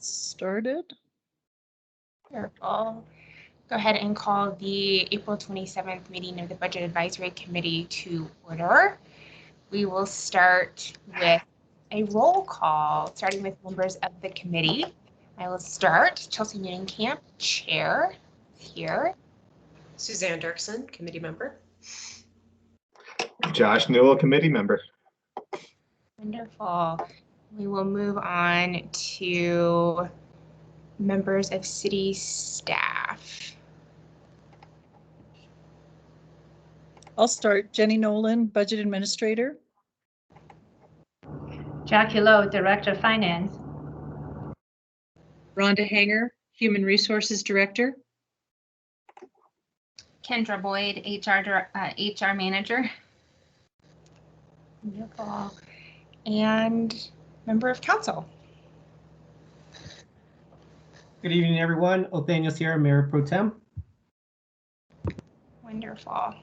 started. Wonderful. Go ahead and call the April 27th meeting of the Budget Advisory Committee to order. We will start with a roll call, starting with members of the committee. I will start. Chelsea Newton-Camp, Chair, here. Suzanne Dirksen, Committee Member. Josh Newell, Committee Member. Wonderful. We will move on to members of city staff. I'll start. Jenny Nolan, Budget Administrator. Jackie Lowe, Director of Finance. Rhonda Henger, Human Resources Director. Kendra Boyd, HR Manager. Wonderful. And member of council. Good evening, everyone. Othaniel Sierra, Mayor Pro Tem. Wonderful.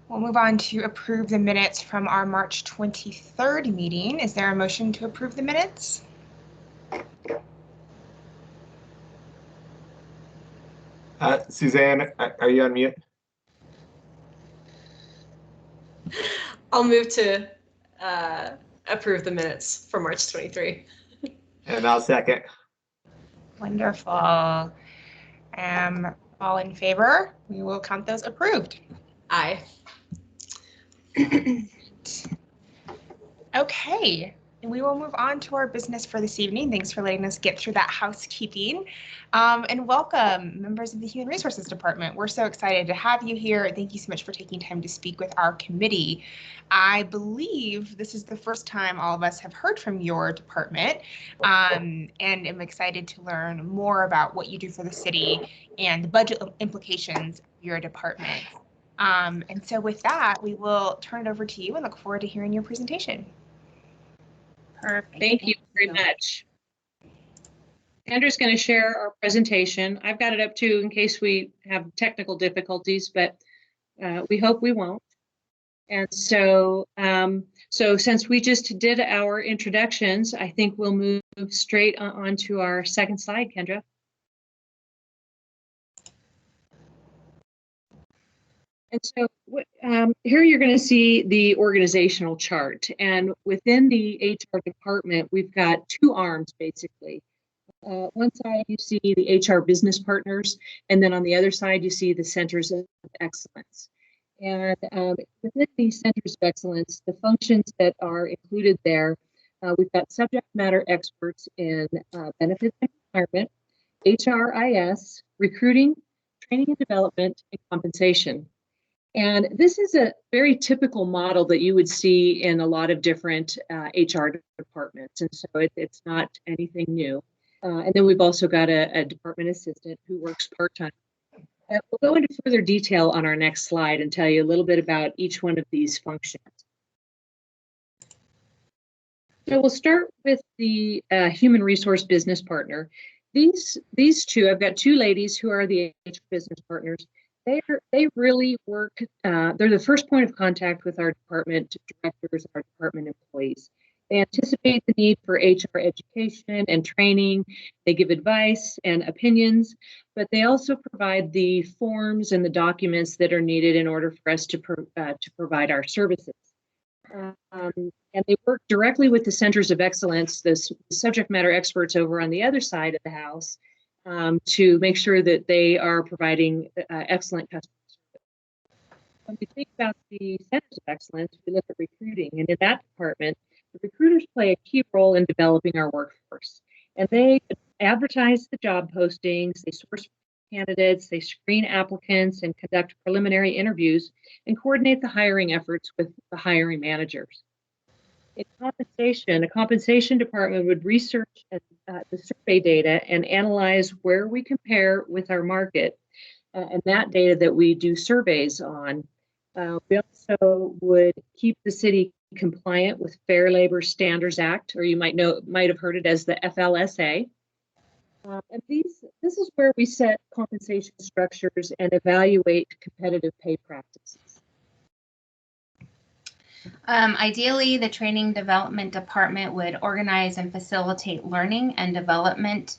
We'll move on to approve the minutes from our March 23rd meeting. Is there a motion to approve the minutes? Suzanne, are you on mute? I'll move to approve the minutes for March 23. And I'll second. Wonderful. All in favor? We will count those approved. Aye. Okay, and we will move on to our business for this evening. Thanks for letting us get through that housekeeping. And welcome, members of the Human Resources Department. We're so excited to have you here. Thank you so much for taking time to speak with our committee. I believe this is the first time all of us have heard from your department, and I'm excited to learn more about what you do for the city and the budget implications of your department. And so with that, we will turn it over to you and look forward to hearing your presentation. Perfect. Thank you very much. Andrew's going to share our presentation. I've got it up too in case we have technical difficulties, but we hope we won't. And so, since we just did our introductions, I think we'll move straight on to our second slide, Kendra. And so here you're going to see the organizational chart. And within the HR department, we've got two arms, basically. One side, you see the HR business partners, and then on the other side, you see the centers of excellence. And within these centers of excellence, the functions that are included there, we've got subject matter experts in benefits and retirement, HRIS, recruiting, training and development, and compensation. And this is a very typical model that you would see in a lot of different HR departments. And so it's not anything new. And then we've also got a department assistant who works part-time. We'll go into further detail on our next slide and tell you a little bit about each one of these functions. So we'll start with the human resource business partner. These two, I've got two ladies who are the HR business partners. They really work, they're the first point of contact with our department directors, our department employees. They anticipate the need for HR education and training. They give advice and opinions, but they also provide the forms and the documents that are needed in order for us to provide our services. And they work directly with the centers of excellence, the subject matter experts over on the other side of the house, to make sure that they are providing excellent customer service. When we think about the centers of excellence, we look at recruiting, and in that department, the recruiters play a key role in developing our workforce. And they advertise the job postings, they source candidates, they screen applicants and conduct preliminary interviews and coordinate the hiring efforts with the hiring managers. In compensation, a compensation department would research the survey data and analyze where we compare with our market and that data that we do surveys on. We also would keep the city compliant with Fair Labor Standards Act, or you might have heard it as the FLSA. And this is where we set compensation structures and evaluate competitive pay practices. Ideally, the training development department would organize and facilitate learning and development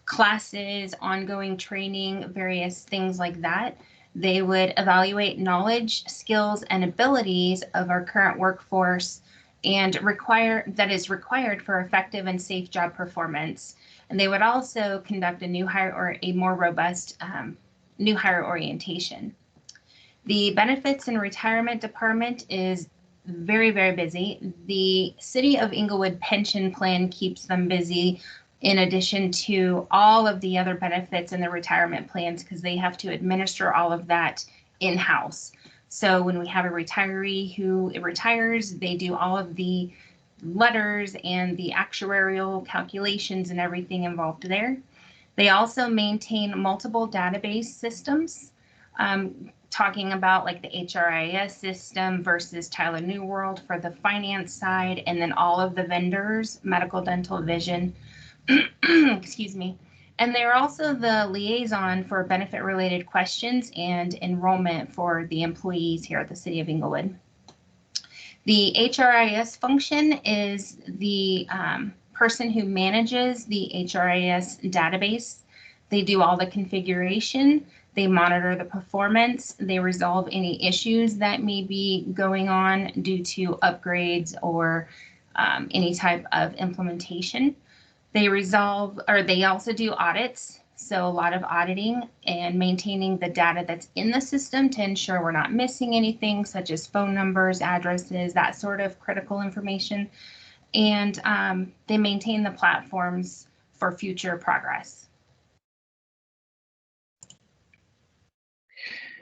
classes, ongoing training, various things like that. They would evaluate knowledge, skills, and abilities of our current workforce and is required for effective and safe job performance. And they would also conduct a new hire or a more robust new hire orientation. The benefits and retirement department is very, very busy. The City of Inglewood pension plan keeps them busy in addition to all of the other benefits in the retirement plans, because they have to administer all of that in-house. So when we have a retiree who retires, they do all of the letters and the actuarial calculations and everything involved there. They also maintain multiple database systems, talking about like the HRIS system versus Tyler New World for the finance side, and then all of the vendors, medical, dental, vision, excuse me. And they're also the liaison for benefit related questions and enrollment for the employees here at the City of Inglewood. The HRIS function is the person who manages the HRIS database. They do all the configuration, they monitor the performance, they resolve any issues that may be going on due to upgrades or any type of implementation. They also do audits, so a lot of auditing and maintaining the data that's in the system to ensure we're not missing anything, such as phone numbers, addresses, that sort of critical information. And they maintain the platforms for future progress.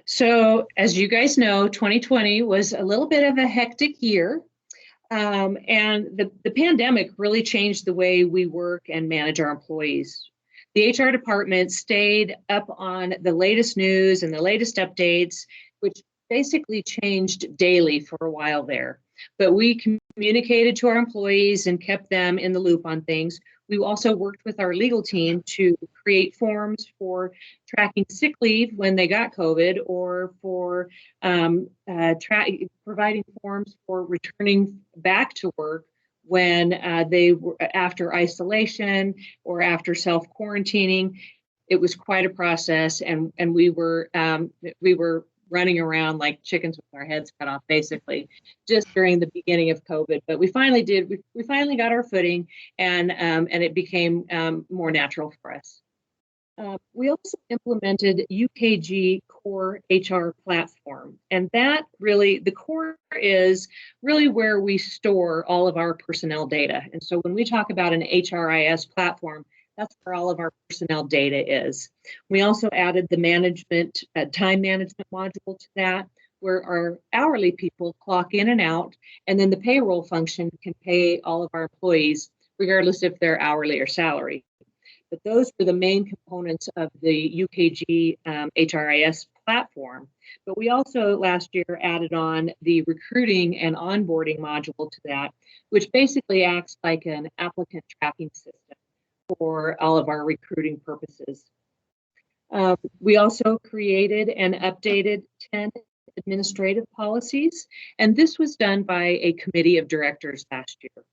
So as you guys know, 2020 was a little bit of a hectic year. And the pandemic really changed the way we work and manage our employees. The HR department stayed up on the latest news and the latest updates, which basically changed daily for a while there. But we communicated to our employees and kept them in the loop on things. We also worked with our legal team to create forms for tracking sick leave when they got COVID, or for providing forms for returning back to work when they were after isolation or after self-quarantining. It was quite a process, and we were running around like chickens with our heads cut off, basically, just during the beginning of COVID. But we finally did. We finally got our footing, and it became more natural for us. We also implemented UKG Core HR platform, and that really, the core is really where we store all of our personnel data. And so when we talk about an HRIS platform, that's where all of our personnel data is. We also added the management, time management module to that, where our hourly people clock in and out, and then the payroll function can pay all of our employees, regardless if they're hourly or salary. But those were the main components of the UKG HRIS platform. But we also last year added on the recruiting and onboarding module to that, which basically acts like an applicant tracking system for all of our recruiting purposes. We also created and updated 10 administrative policies, and this was done by a committee of directors last year.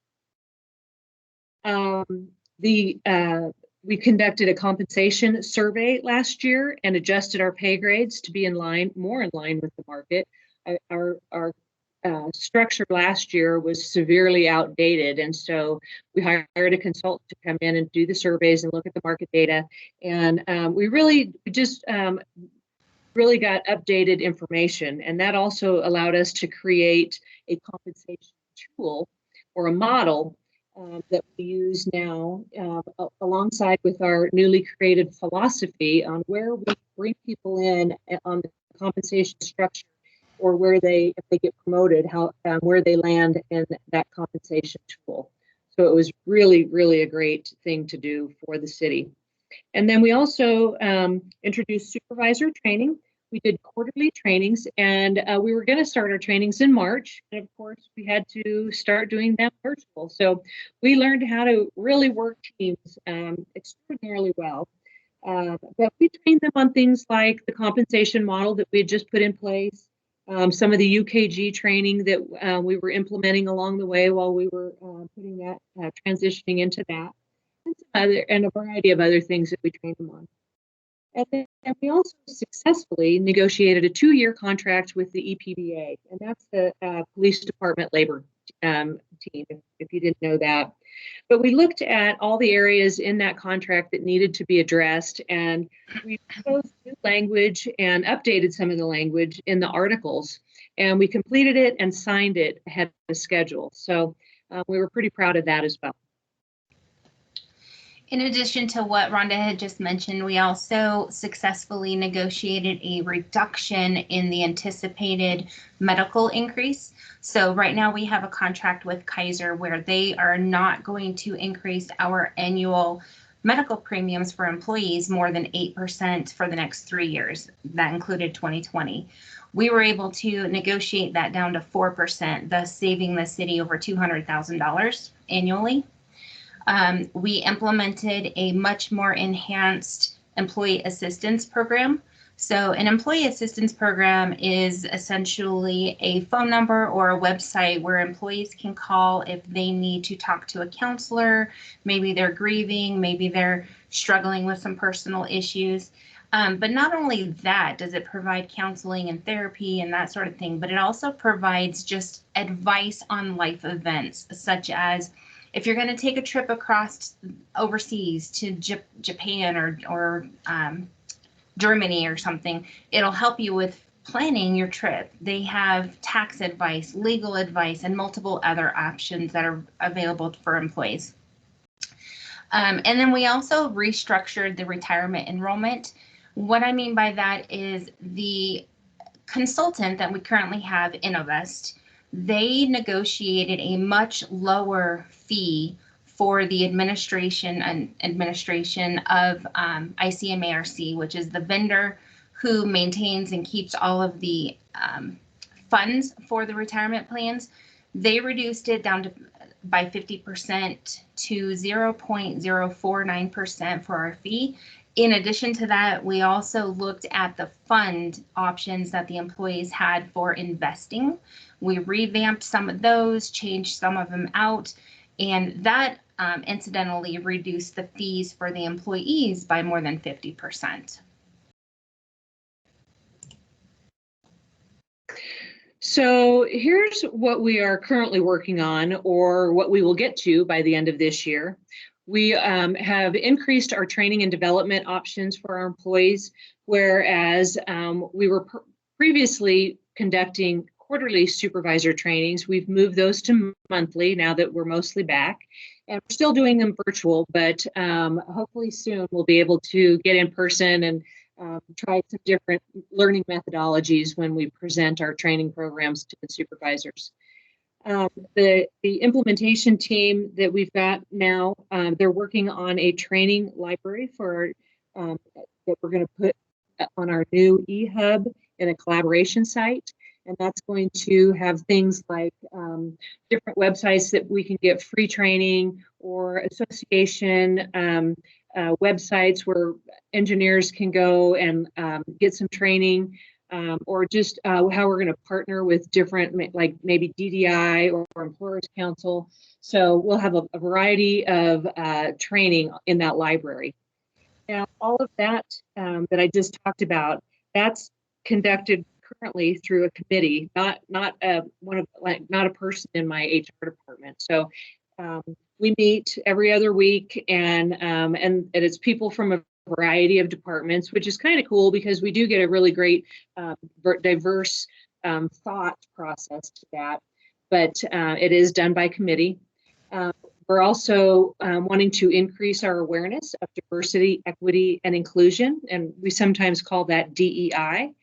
We conducted a compensation survey last year and adjusted our pay grades to be more in line with the market. Our structure last year was severely outdated, and so we hired a consultant to come in and do the surveys and look at the market data. And we really got updated information, and that also allowed us to create a compensation tool or a model that we use now alongside with our newly created philosophy on where we bring people in on the compensation structure, or where if they get promoted, where they land in that compensation tool. So it was really, really a great thing to do for the city. And then we also introduced supervisor training. We did quarterly trainings, and we were going to start our trainings in March. And of course, we had to start doing them virtual. So we learned how to really work teams extraordinarily well. But we trained them on things like the compensation model that we had just put in place, some of the UKG training that we were implementing along the way while we were putting that, transitioning into that, and a variety of other things that we trained them on. And then we also successfully negotiated a 2-year contract with the EPBA, and that's the Police Department labor team, if you didn't know that. But we looked at all the areas in that contract that needed to be addressed, and we proposed new language and updated some of the language in the articles, and we completed it and signed it ahead of schedule. So we were pretty proud of that as well. In addition to what Rhonda had just mentioned, we also successfully negotiated a reduction in the anticipated medical increase. So right now we have a contract with Kaiser where they are not going to increase our annual medical premiums for employees more than 8% for the next 3 years. That included 2020. We were able to negotiate that down to 4%, thus saving the city over $200,000 annually. We implemented a much more enhanced employee assistance program. So an employee assistance program is essentially a phone number or a website where employees can call if they need to talk to a counselor, maybe they're grieving, maybe they're struggling with some personal issues. But not only that does it provide counseling and therapy and that sort of thing, but it also provides just advice on life events, such as if you're going to take a trip across overseas to Japan or Germany or something, it'll help you with planning your trip. They have tax advice, legal advice, and multiple other options that are available for employees. And then we also restructured the retirement enrollment. What I mean by that is the consultant that we currently have, Innovest, they negotiated a much lower fee for the administration of ICMARC, which is the vendor who maintains and keeps all of the funds for the retirement plans. They reduced it down to by 50% to 0.049% for our fee. In addition to that, we also looked at the fund options that the employees had for investing. We revamped some of those, changed some of them out, and that incidentally reduced the fees for the employees by more than 50%. So here's what we are currently working on, or what we will get to by the end of this year. We have increased our training and development options for our employees, whereas we were previously conducting quarterly supervisor trainings. We've moved those to monthly now that we're mostly back, and we're still doing them virtual, but hopefully soon we'll be able to get in person and try some different learning methodologies when we present our training programs to the supervisors. The implementation team that we've got now, they're working on a training library for that we're going to put on our new eHub in a collaboration site. And that's going to have things like different websites that we can get free training, or association websites where engineers can go and get some training, or just how we're going to partner with different, like maybe DDI or Employers Council. So we'll have a variety of training in that library. Now, all of that that I just talked about, that's conducted currently through a committee, not a person in my HR department. So we meet every other week, and it's people from a variety of departments, which is kind of cool because we do get a really great diverse thought process to that. But it is done by committee. We're also wanting to increase our awareness of diversity, equity, and inclusion, and we sometimes call that DEI.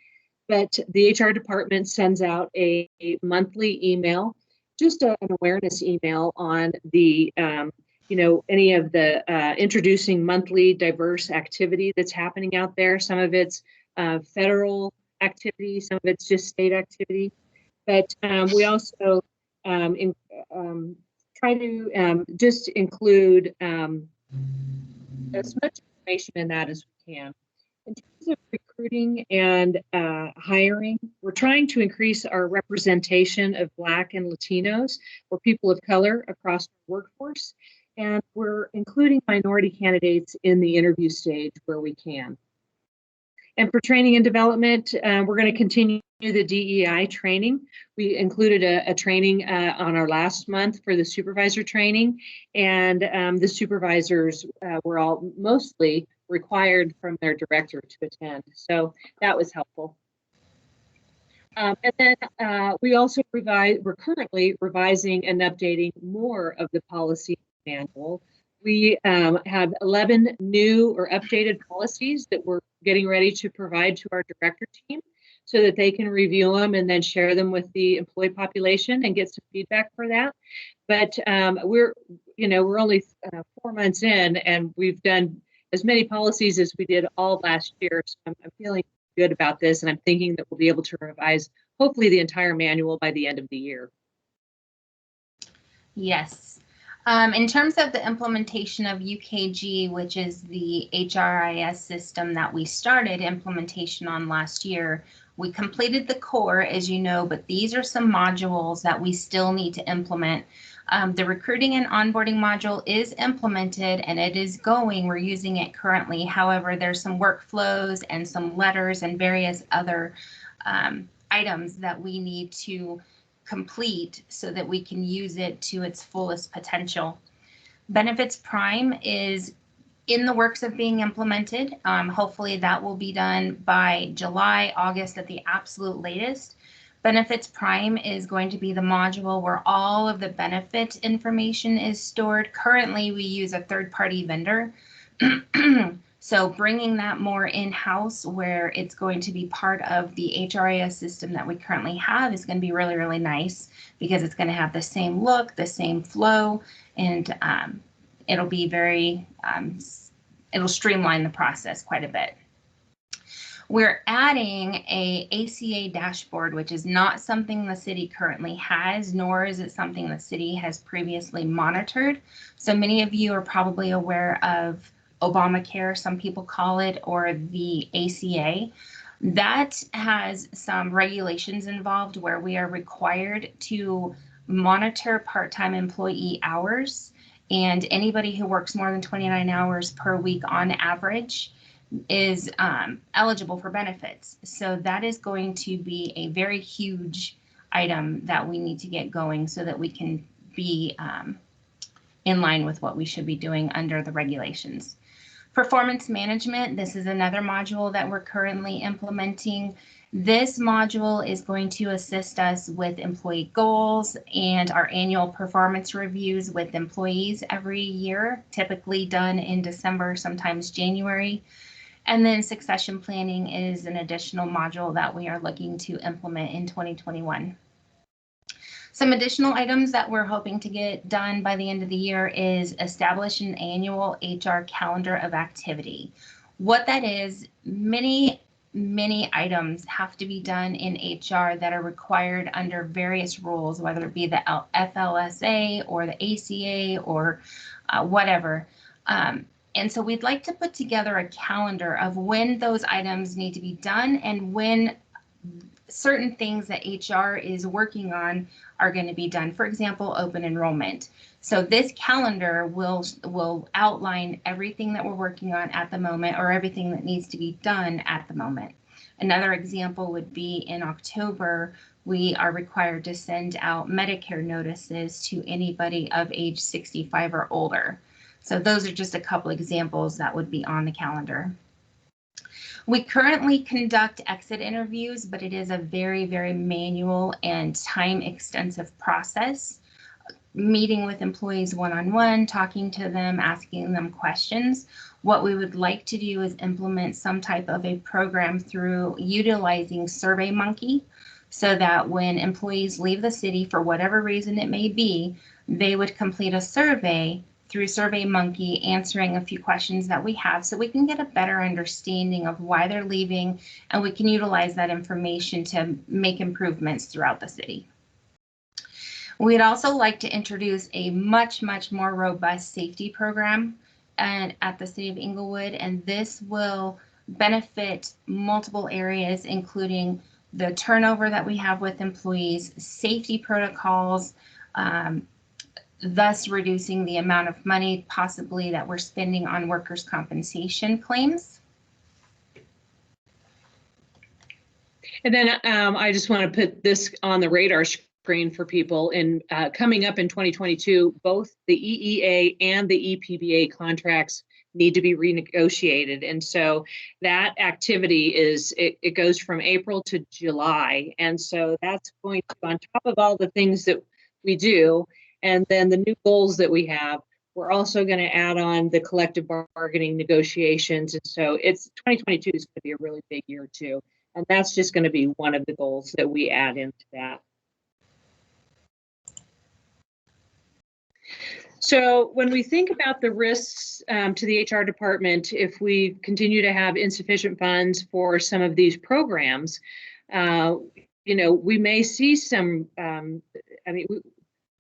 But the HR department sends out a monthly email, just an awareness email on the, any of the introducing monthly diverse activity that's happening out there. Some of it's federal activity, some of it's just state activity. But we also try to just include as much information in that as we can. In terms of recruiting and hiring. We're trying to increase our representation of Black and Latinos or people of color across the workforce. And we're including minority candidates in the interview stage where we can. And for training and development, we're going to continue the DEI training. We included a training on our last month for the supervisor training, and the supervisors were all mostly required from their director to attend. So that was helpful. And then we also we're currently revising and updating more of the policy manual. We have 11 new or updated policies that we're getting ready to provide to our director team so that they can review them and then share them with the employee population and get some feedback for that. But we're only 4 months in, and we've done as many policies as we did all last year. So I'm feeling good about this, and I'm thinking that we'll be able to revise hopefully the entire manual by the end of the year. Yes. In terms of the implementation of UKG, which is the HRIS system that we started implementation on last year, we completed the core, as you know, but these are some modules that we still need to implement. The recruiting and onboarding module is implemented and it is going. We're using it currently. However, there's some workflows and some letters and various other items that we need to complete so that we can use it to its fullest potential. Benefits Prime is in the works of being implemented. Hopefully that will be done by July, August at the absolute latest. Benefits Prime is going to be the module where all of the benefit information is stored. Currently, we use a third-party vendor. So bringing that more in-house where it's going to be part of the HRIS system that we currently have is going to be really, really nice because it's going to have the same look, the same flow, and it'll be very, it'll streamline the process quite a bit. We're adding a ACA dashboard, which is not something the city currently has, nor is it something the city has previously monitored. So many of you are probably aware of Obamacare, some people call it, or the ACA. That has some regulations involved where we are required to monitor part-time employee hours, and anybody who works more than 29 hours per week on average is eligible for benefits. So that is going to be a very huge item that we need to get going so that we can be in line with what we should be doing under the regulations. Performance management, this is another module that we're currently implementing. This module is going to assist us with employee goals and our annual performance reviews with employees every year, typically done in December, sometimes January. And then succession planning is an additional module that we are looking to implement in 2021. Some additional items that we're hoping to get done by the end of the year is establish an annual HR calendar of activity. What that is, many items have to be done in HR that are required under various rules, whether it be the FLSA or the ACA or whatever. And so we'd like to put together a calendar of when those items need to be done and when certain things that HR is working on are going to be done. For example, open enrollment. So this calendar will outline everything that we're working on at the moment or everything that needs to be done at the moment. Another example would be in October, we are required to send out Medicare notices to anybody of age 65 or older. So those are just a couple examples that would be on the calendar. We currently conduct exit interviews, but it is a very, very manual and time-extensive process. Meeting with employees one-on-one, talking to them, asking them questions. What we would like to do is implement some type of a program through utilizing SurveyMonkey so that when employees leave the city for whatever reason it may be, they would complete a survey through SurveyMonkey, answering a few questions that we have so we can get a better understanding of why they're leaving, and we can utilize that information to make improvements throughout the city. We'd also like to introduce a much more robust safety program at the City of Inglewood, and this will benefit multiple areas, including the turnover that we have with employees, safety protocols, thus reducing the amount of money possibly that we're spending on workers' compensation claims. And then I just want to put this on the radar screen for people. In coming up in 2022, both the EEA and the EPBA contracts need to be renegotiated. And so that activity it goes from April to July. And so that's going to, on top of all the things that we do, and then the new goals that we have, we're also going to add on the collective bargaining negotiations. And so 2022 is going to be a really big year too. And that's just going to be one of the goals that we add into that. So when we think about the risks to the HR department, if we continue to have insufficient funds for some of these programs, we may see some,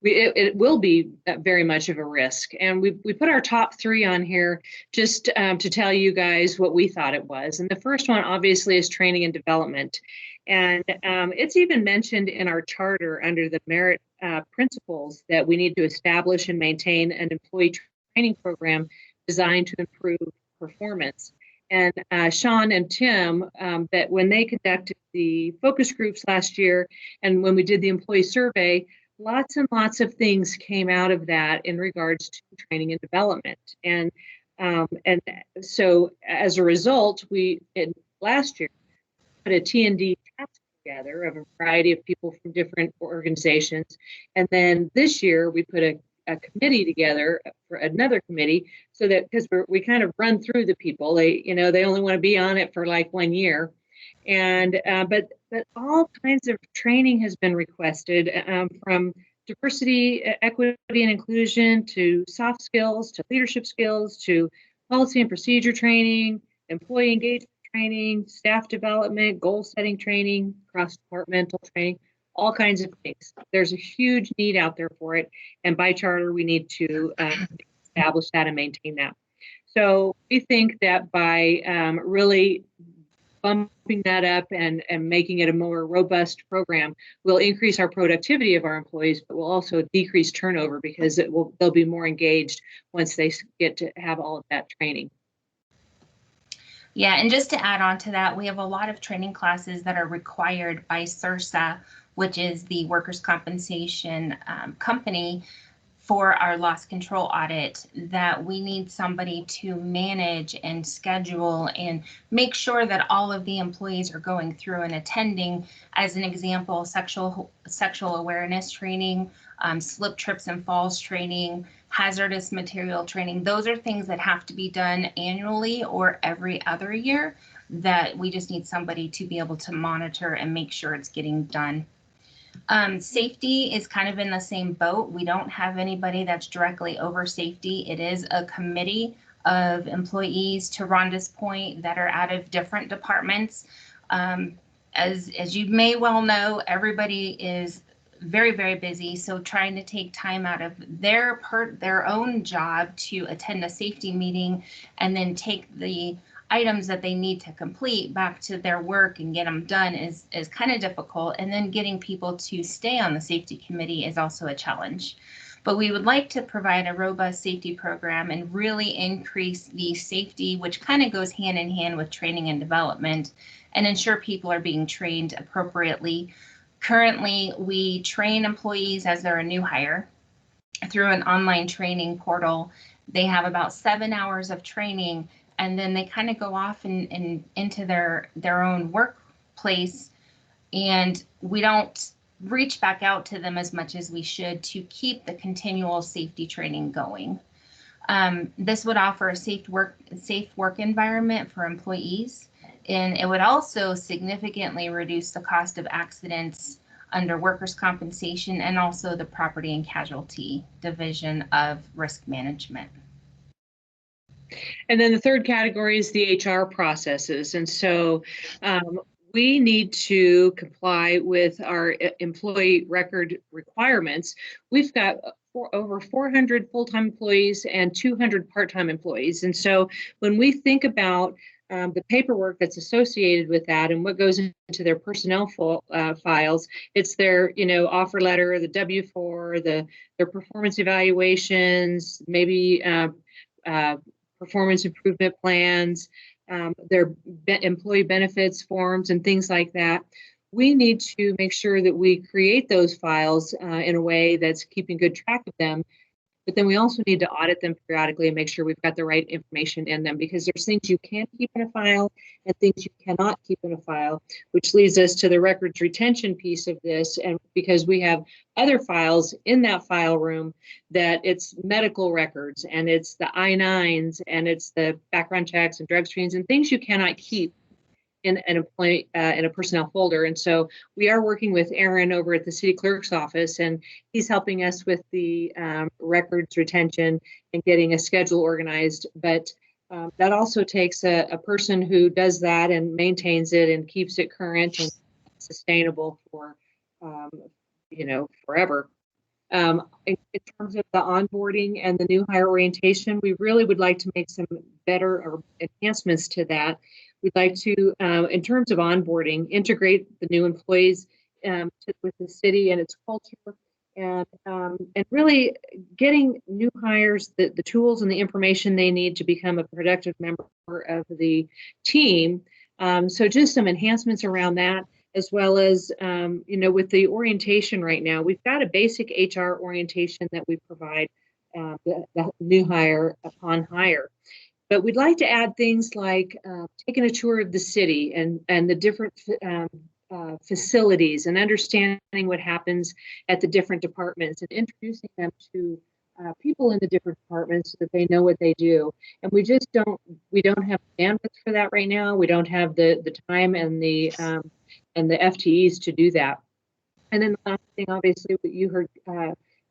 it will be very much of a risk. And we put our top 3 on here just to tell you guys what we thought it was. And the first one obviously is training and development. And it's even mentioned in our charter under the merit principles that we need to establish and maintain an employee training program designed to improve performance. And Sean and Tim, that when they conducted the focus groups last year and when we did the employee survey, lots and lots of things came out of that in regards to training and development. And so as a result, we last year put a T&D task together of a variety of people from different organizations. And then this year we put a committee together for another committee so that, because we kind of run through the people, they only want to be on it for like 1 year. And but all kinds of training has been requested, from diversity, equity, and inclusion to soft skills, to leadership skills, to policy and procedure training, employee engagement training, staff development, goal setting training, cross-departmental training, all kinds of things. There's a huge need out there for it. And by charter, we need to establish that and maintain that. So we think that by really bumping that up and making it a more robust program will increase our productivity of our employees, but will also decrease turnover because they'll be more engaged once they get to have all of that training. Yeah, and just to add on to that, we have a lot of training classes that are required by CIRSA, which is the workers' compensation company, for our loss control audit, that we need somebody to manage and schedule and make sure that all of the employees are going through and attending. As an example, sexual awareness training, slip, trips, and falls training, hazardous material training. Those are things that have to be done annually or every other year, that we just need somebody to be able to monitor and make sure it's getting done. Safety is kind of in the same boat. We don't have anybody that's directly over safety. It is a committee of employees, to Rhonda's point, that are out of different departments. As you may well know, everybody is very, very busy. So trying to take time out of their own job to attend a safety meeting and then take the items that they need to complete back to their work and get them done is kind of difficult. And then getting people to stay on the safety committee is also a challenge. But we would like to provide a robust safety program and really increase the safety, which kind of goes hand in hand with training and development, and ensure people are being trained appropriately. Currently, we train employees as they're a new hire through an online training portal. They have about 7 hours of training, and then they kind of go off and into their own workplace, and we don't reach back out to them as much as we should to keep the continual safety training going. This would offer a safe work environment for employees, and it would also significantly reduce the cost of accidents under workers' compensation and also the property and casualty division of risk management. And then the third category is the HR processes. And so we need to comply with our employee record requirements. We've got over 400 full-time employees and 200 part-time employees. And so when we think about the paperwork that's associated with that and what goes into their personnel files. It's their, offer letter, the W-4, their performance evaluations, maybe performance improvement plans, their employee benefits forms and things like that. We need to make sure that we create those files in a way that's keeping good track of them. But then we also need to audit them periodically and make sure we've got the right information in them, because there's things you can keep in a file and things you cannot keep in a file, which leads us to the records retention piece of this. And because we have other files in that file room, that it's medical records and it's the I-9s and it's the background checks and drug screens and things you cannot keep in a personnel folder. And so we are working with Aaron over at the city clerk's office, and he's helping us with the records retention and getting a schedule organized. But that also takes a person who does that and maintains it and keeps it current and sustainable for, forever. In terms of the onboarding and the new hire orientation, we really would like to make some better enhancements to that. We'd like to, in terms of onboarding, integrate the new employees with the city and its culture, and really getting new hires the tools and the information they need to become a productive member of the team. So just some enhancements around that, as well as, with the orientation right now, we've got a basic HR orientation that we provide the new hire upon hire. But we'd like to add things like taking a tour of the city and the different facilities and understanding what happens at the different departments and introducing them to people in the different departments so that they know what they do. And we don't have bandwidth for that right now. We don't have the time and the FTEs to do that. And then the last thing, obviously, what you heard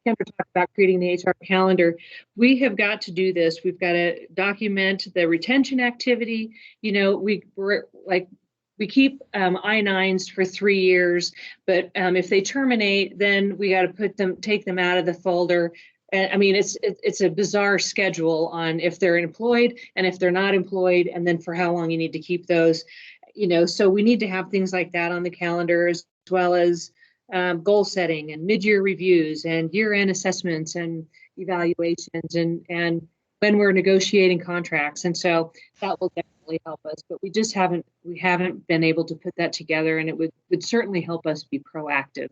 Kendra talk about creating the HR calendar. We have got to do this. We've got to document the retention activity. We keep I-9s for 3 years, but if they terminate, then we got to take them out of the folder. I mean, it's a bizarre schedule on if they're employed and if they're not employed, and then for how long you need to keep those. So we need to have things like that on the calendar, as well as goal setting and mid-year reviews and year-end assessments and evaluations and when we're negotiating contracts. And so that will definitely help us, but we haven't been able to put that together, and it would certainly help us be proactive.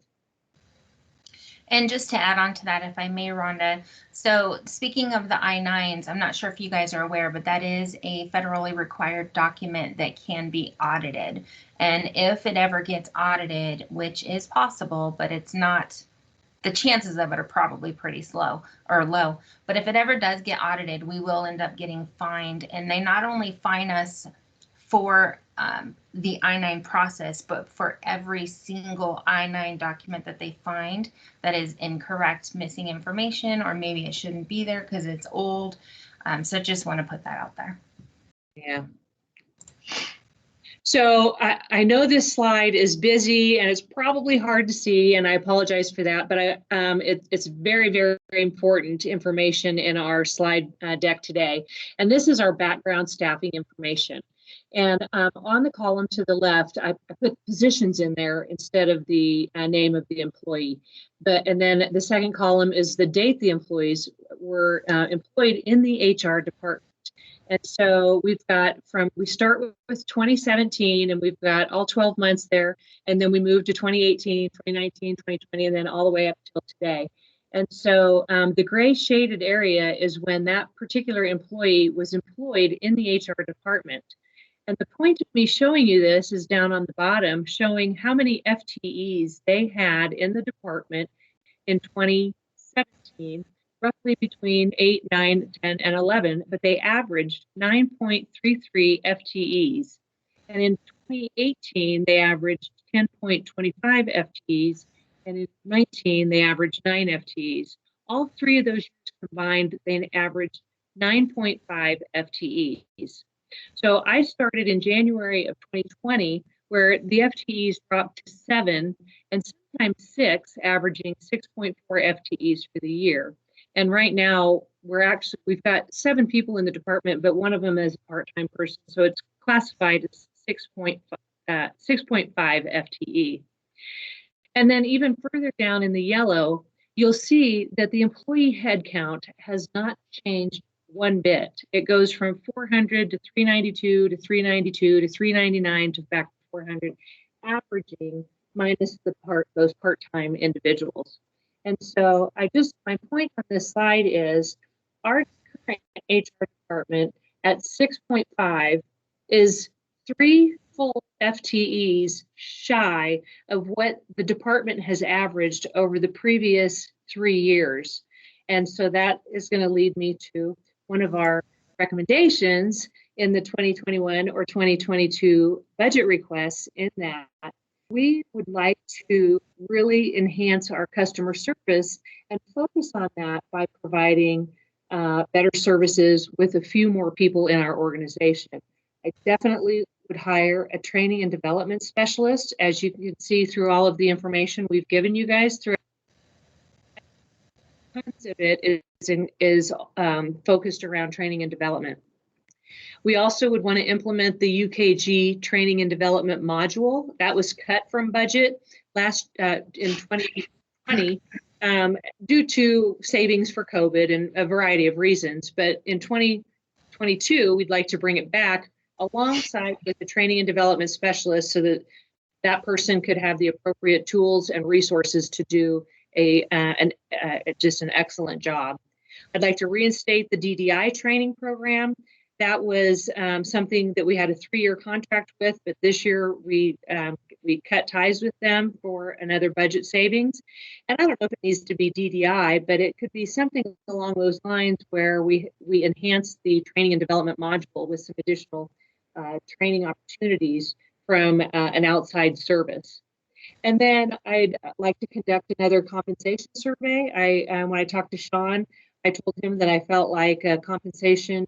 And just to add on to that, if I may, Rhonda, so speaking of the I-9s, I'm not sure if you guys are aware, but that is a federally required document that can be audited. And if it ever gets audited, which is possible, but it's not, the chances of it are probably pretty low. But if it ever does get audited, we will end up getting fined. And they not only fine us for the I-9 process, but for every single I-9 document that they find that is incorrect, missing information, or maybe it shouldn't be there because it's old. So just want to put that out there. Yeah. So I know this slide is busy and it's probably hard to see, and I apologize for that, but it's very, very, very important information in our slide deck today. And this is our background staffing information. And on the column to the left, I put positions in there instead of the name of the employee. And then the second column is the date the employees were employed in the HR department. And so we start with 2017, and we've got all 12 months there. And then we move to 2018, 2019, 2020, and then all the way up till today. And so the gray shaded area is when that particular employee was employed in the HR department. And the point of me showing you this is down on the bottom, showing how many FTEs they had in the department in 2017, roughly between 8, 9, 10, and 11, but they averaged 9.33 FTEs. And in 2018, they averaged 10.25 FTEs, and in 2019, they averaged 9 FTEs. All three of those years combined, they averaged 9.5 FTEs. So I started in January of 2020, where the FTEs dropped to 7 and sometimes 6, averaging 6.4 FTEs for the year. And right now we've got 7 people in the department, but one of them is a part-time person. So it's classified as 6.5 FTE. And then even further down in the yellow, you'll see that the employee headcount has not changed one bit. It goes from 400 to 392 to 392 to 399 to back to 400, averaging minus those part-time individuals. And so my point on this slide is our current HR department at 6.5 is 3 full FTEs shy of what the department has averaged over the previous 3 years. And so that is going to lead me to one of our recommendations in the 2021 or 2022 budget requests, in that we would like to really enhance our customer service and focus on that by providing better services with a few more people in our organization. I definitely would hire a training and development specialist. As you can see through all of the information we've given you guys, tons of it is focused around training and development. We also would want to implement the UKG training and development module. That was cut from budget in 2020 due to savings for COVID and a variety of reasons. But in 2022, we'd like to bring it back alongside with the training and development specialist, so that that person could have the appropriate tools and resources to do just an excellent job. I'd like to reinstate the DDI training program. That was something that we had a 3-year contract with, but this year we cut ties with them for another budget savings. And I don't know if it needs to be DDI, but it could be something along those lines where we enhance the training and development module with some additional training opportunities from an outside service. And then I'd like to conduct another compensation survey. When I talked to Sean, I told him that I felt like a compensation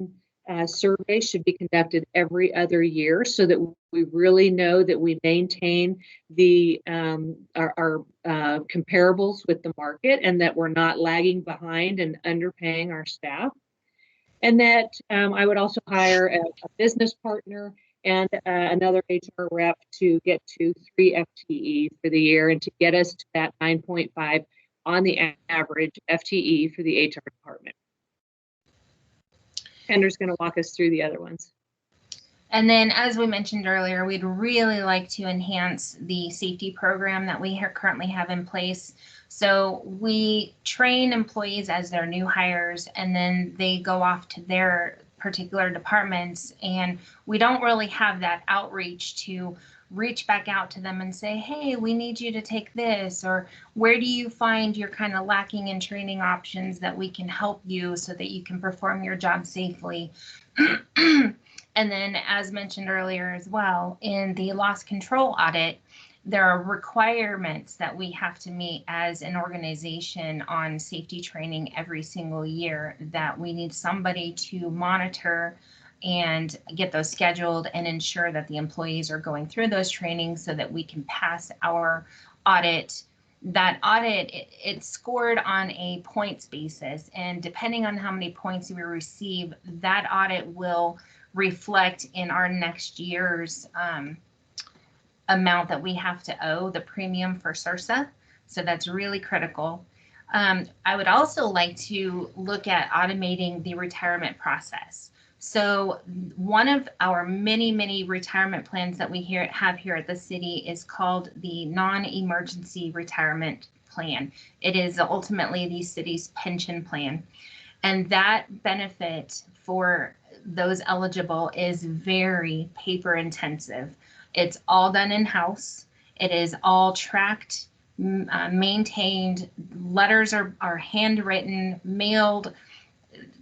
survey should be conducted every other year, so that we really know that we maintain our comparables with the market, and that we're not lagging behind and underpaying our staff. And that I would also hire a business partner and another HR rep to get to 3 FTE for the year, and to get us to that 9.5 on the average FTE for the HR department. Kendra's going to walk us through the other ones. And then, as we mentioned earlier, we'd really like to enhance the safety program that we currently have in place. So we train employees as their new hires, and then they go off to their particular departments, and we don't really have that outreach to reach back out to them and say, hey, we need you to take this, or where do you find you're kind of lacking in training options that we can help you so that you can perform your job safely. And then, as mentioned earlier as well, in the loss control audit, there are requirements that we have to meet as an organization on safety training every single year, that we need somebody to monitor and get those scheduled and ensure that the employees are going through those trainings so that we can pass our audit. That audit, it's scored on a points basis, and depending on how many points we receive, that audit will reflect in our next year's amount that we have to owe, the premium for CIRSA. So that's really critical. I would also like to look at automating the retirement process. So one of our many retirement plans that we have here at the city is called the non-emergency retirement plan. It is ultimately the city's pension plan. And that benefit for those eligible is very paper intensive. It's all done in-house. It is all tracked, maintained. Letters are handwritten, mailed,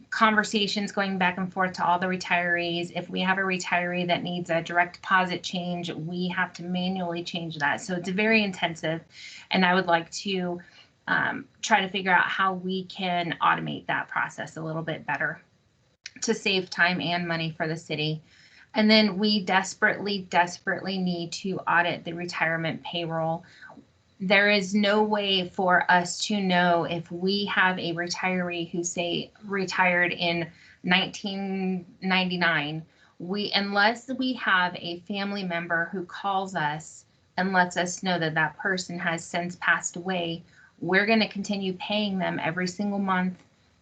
conversations going back and forth to all the retirees. If we have a retiree that needs a direct deposit change, we have to manually change that. So it's very intensive, and I would like to try to figure out how we can automate that process a little bit better to save time and money for the city. And then we desperately need to audit the retirement payroll. There is no way for us to know if we have a retiree who, say, retired in 1999, Unless we have a family member who calls us and lets us know that that person has since passed away, we're going to continue paying them every single month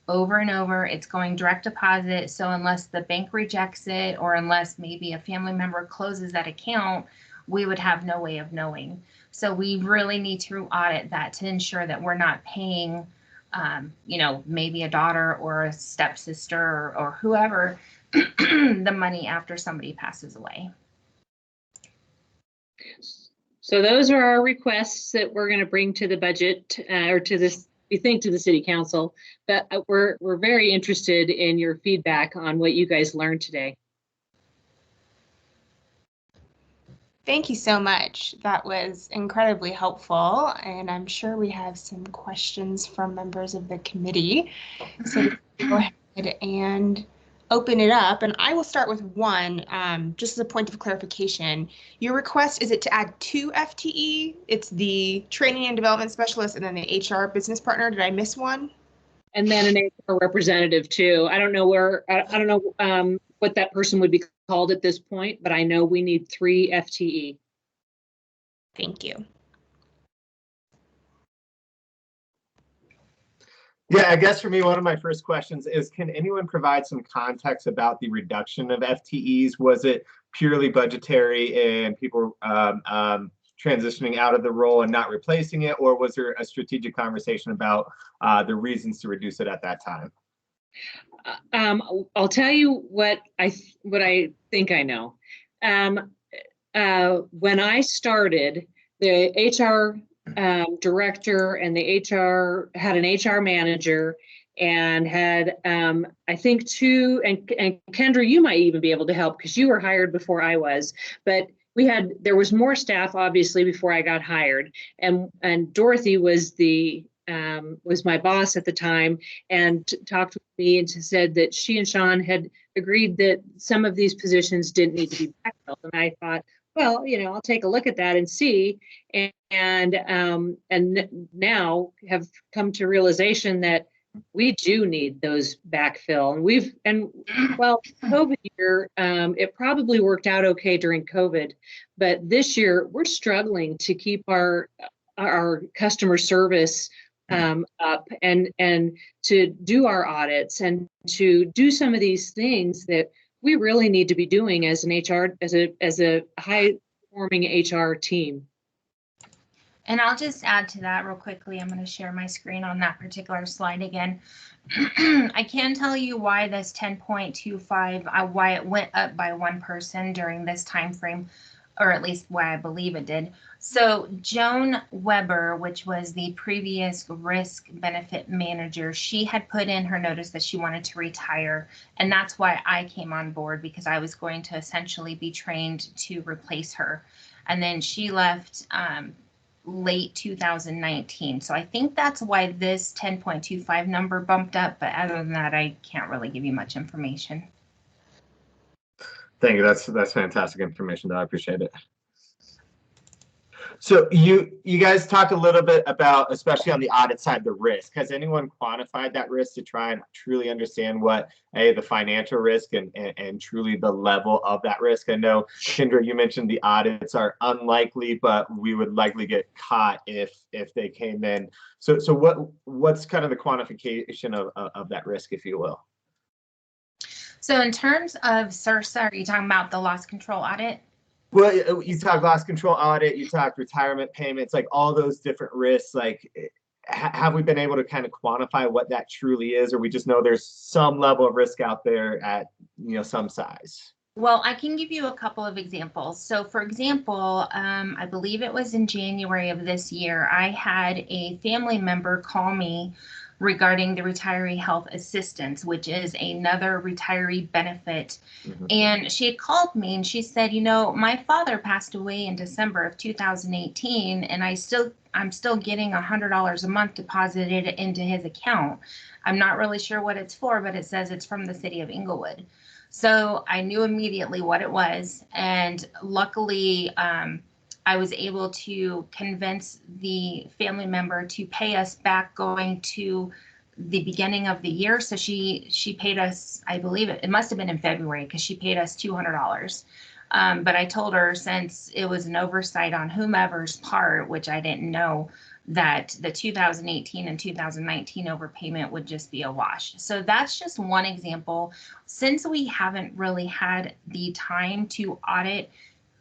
over and over. It's going direct deposit. So unless the bank rejects it, or unless maybe a family member closes that account, we would have no way of knowing. So we really need to audit that to ensure that we're not paying, maybe a daughter or a stepsister or whoever the money after somebody passes away. So those are our requests that we're going to bring to the budget or to this, we think, to the city council. But we're very interested in your feedback on what you guys learned today. Thank you so much. That was incredibly helpful, and I'm sure we have some questions from members of the committee. So go ahead and open it up, and I will start with one, just as a point of clarification. Your request, is it to add 2 FTE? It's the training and development specialist and then the HR business partner. Did I miss one? And then an HR representative too. I don't know what that person would be called at this point, but I know we need 3 FTE. Thank you. Yeah, I guess for me, one of my first questions is, can anyone provide some context about the reduction of FTEs? Was it purely budgetary and people transitioning out of the role and not replacing it, or was there a strategic conversation about the reasons to reduce it at that time? I'll tell you what I think I know. When I started, the HR director and the HR had an HR manager and had I think 2, and Kendra, you might even be able to help because you were hired before I was, but there was more staff obviously before I got hired, and Dorothy was my boss at the time and talked with me and said that she and Sean had agreed that some of these positions didn't need to be backfilled. And I thought, well, I'll take a look at that and see. And now have come to realization that we do need those backfill. And COVID year, it probably worked out okay during COVID, but this year we're struggling to keep our customer service up and to do our audits and to do some of these things that we really need to be doing as an HR, as a high performing HR team. And I'll just add to that real quickly. I'm going to share my screen on that particular slide again. I can tell you why this 10.25, why it went up by 1 person during this time frame, or at least why I believe it did. So Joan Weber, which was the previous risk benefit manager, she had put in her notice that she wanted to retire. And that's why I came on board, because I was going to essentially be trained to replace her. And then she left late 2019. So I think that's why this 10.25 number bumped up. But other than that, I can't really give you much information. Thank you. That's fantastic information, though. I appreciate it. So you guys talked a little bit about, especially on the audit side, the risk. Has anyone quantified that risk to try and truly understand what the financial risk and truly the level of that risk? I know, Kendra, you mentioned the audits are unlikely, but we would likely get caught if they came in. So what's kind of the quantification of that risk, if you will? So in terms of CIRSA, are you talking about the loss control audit? Well, you talk loss control audit, you talk retirement payments, like all those different risks. Like, have we been able to kind of quantify what that truly is, or we just know there's some level of risk out there at some size? Well, I can give you a couple of examples. So for example, I believe it was in January of this year, I had a family member call me regarding the retiree health assistance, which is another retiree benefit. Mm-hmm. And she had called me and she said, my father passed away in December of 2018, and I'm still getting $100 a month deposited into his account. I'm not really sure what it's for, but it says it's from the city of Inglewood. So I knew immediately what it was. And luckily, I was able to convince the family member to pay us back going to the beginning of the year. So she paid us, I believe it must have been in February, because she paid us $200. But I told her, since it was an oversight on whomever's part, which I didn't know, that the 2018 and 2019 overpayment would just be a wash. So that's just one example. Since we haven't really had the time to audit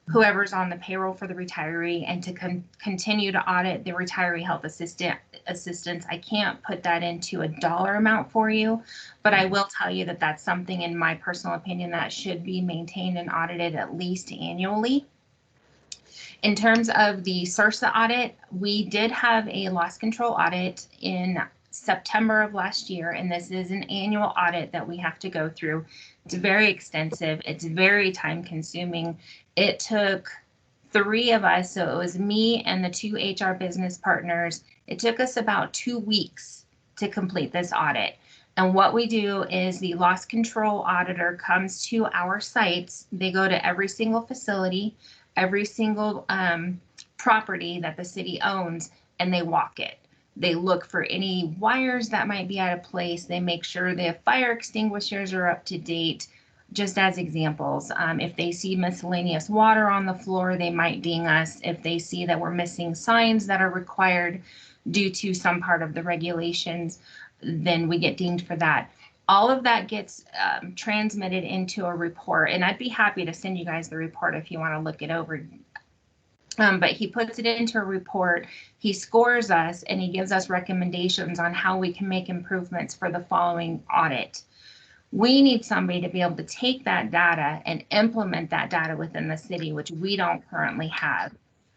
whoever's on the payroll for the retiree and to continue to audit the retiree health assistance, I can't put that into a dollar amount for you, but I will tell you that that's something, in my personal opinion, that should be maintained and audited at least annually. In terms of the SRSA audit, we did have a loss control audit in September of last year, and this is an annual audit that we have to go through. It's very extensive. It's very time consuming. It took 3 of us, so it was me and the 2 HR business partners. It took us about 2 weeks to complete this audit. And what we do is the loss control auditor comes to our sites. They go to every single facility, every single property that the city owns, and they walk it. They look for any wires that might be out of place. They make sure the fire extinguishers are up to date. Just as examples, if they see miscellaneous water on the floor, they might ding us. If they see that we're missing signs that are required due to some part of the regulations, then we get dinged for that. All of that gets transmitted into a report, and I'd be happy to send you guys the report if you want to look it over. But he puts it into a report, he scores us, and he gives us recommendations on how we can make improvements for the following audit. We need somebody to be able to take that data and implement that data within the city, which we don't currently have.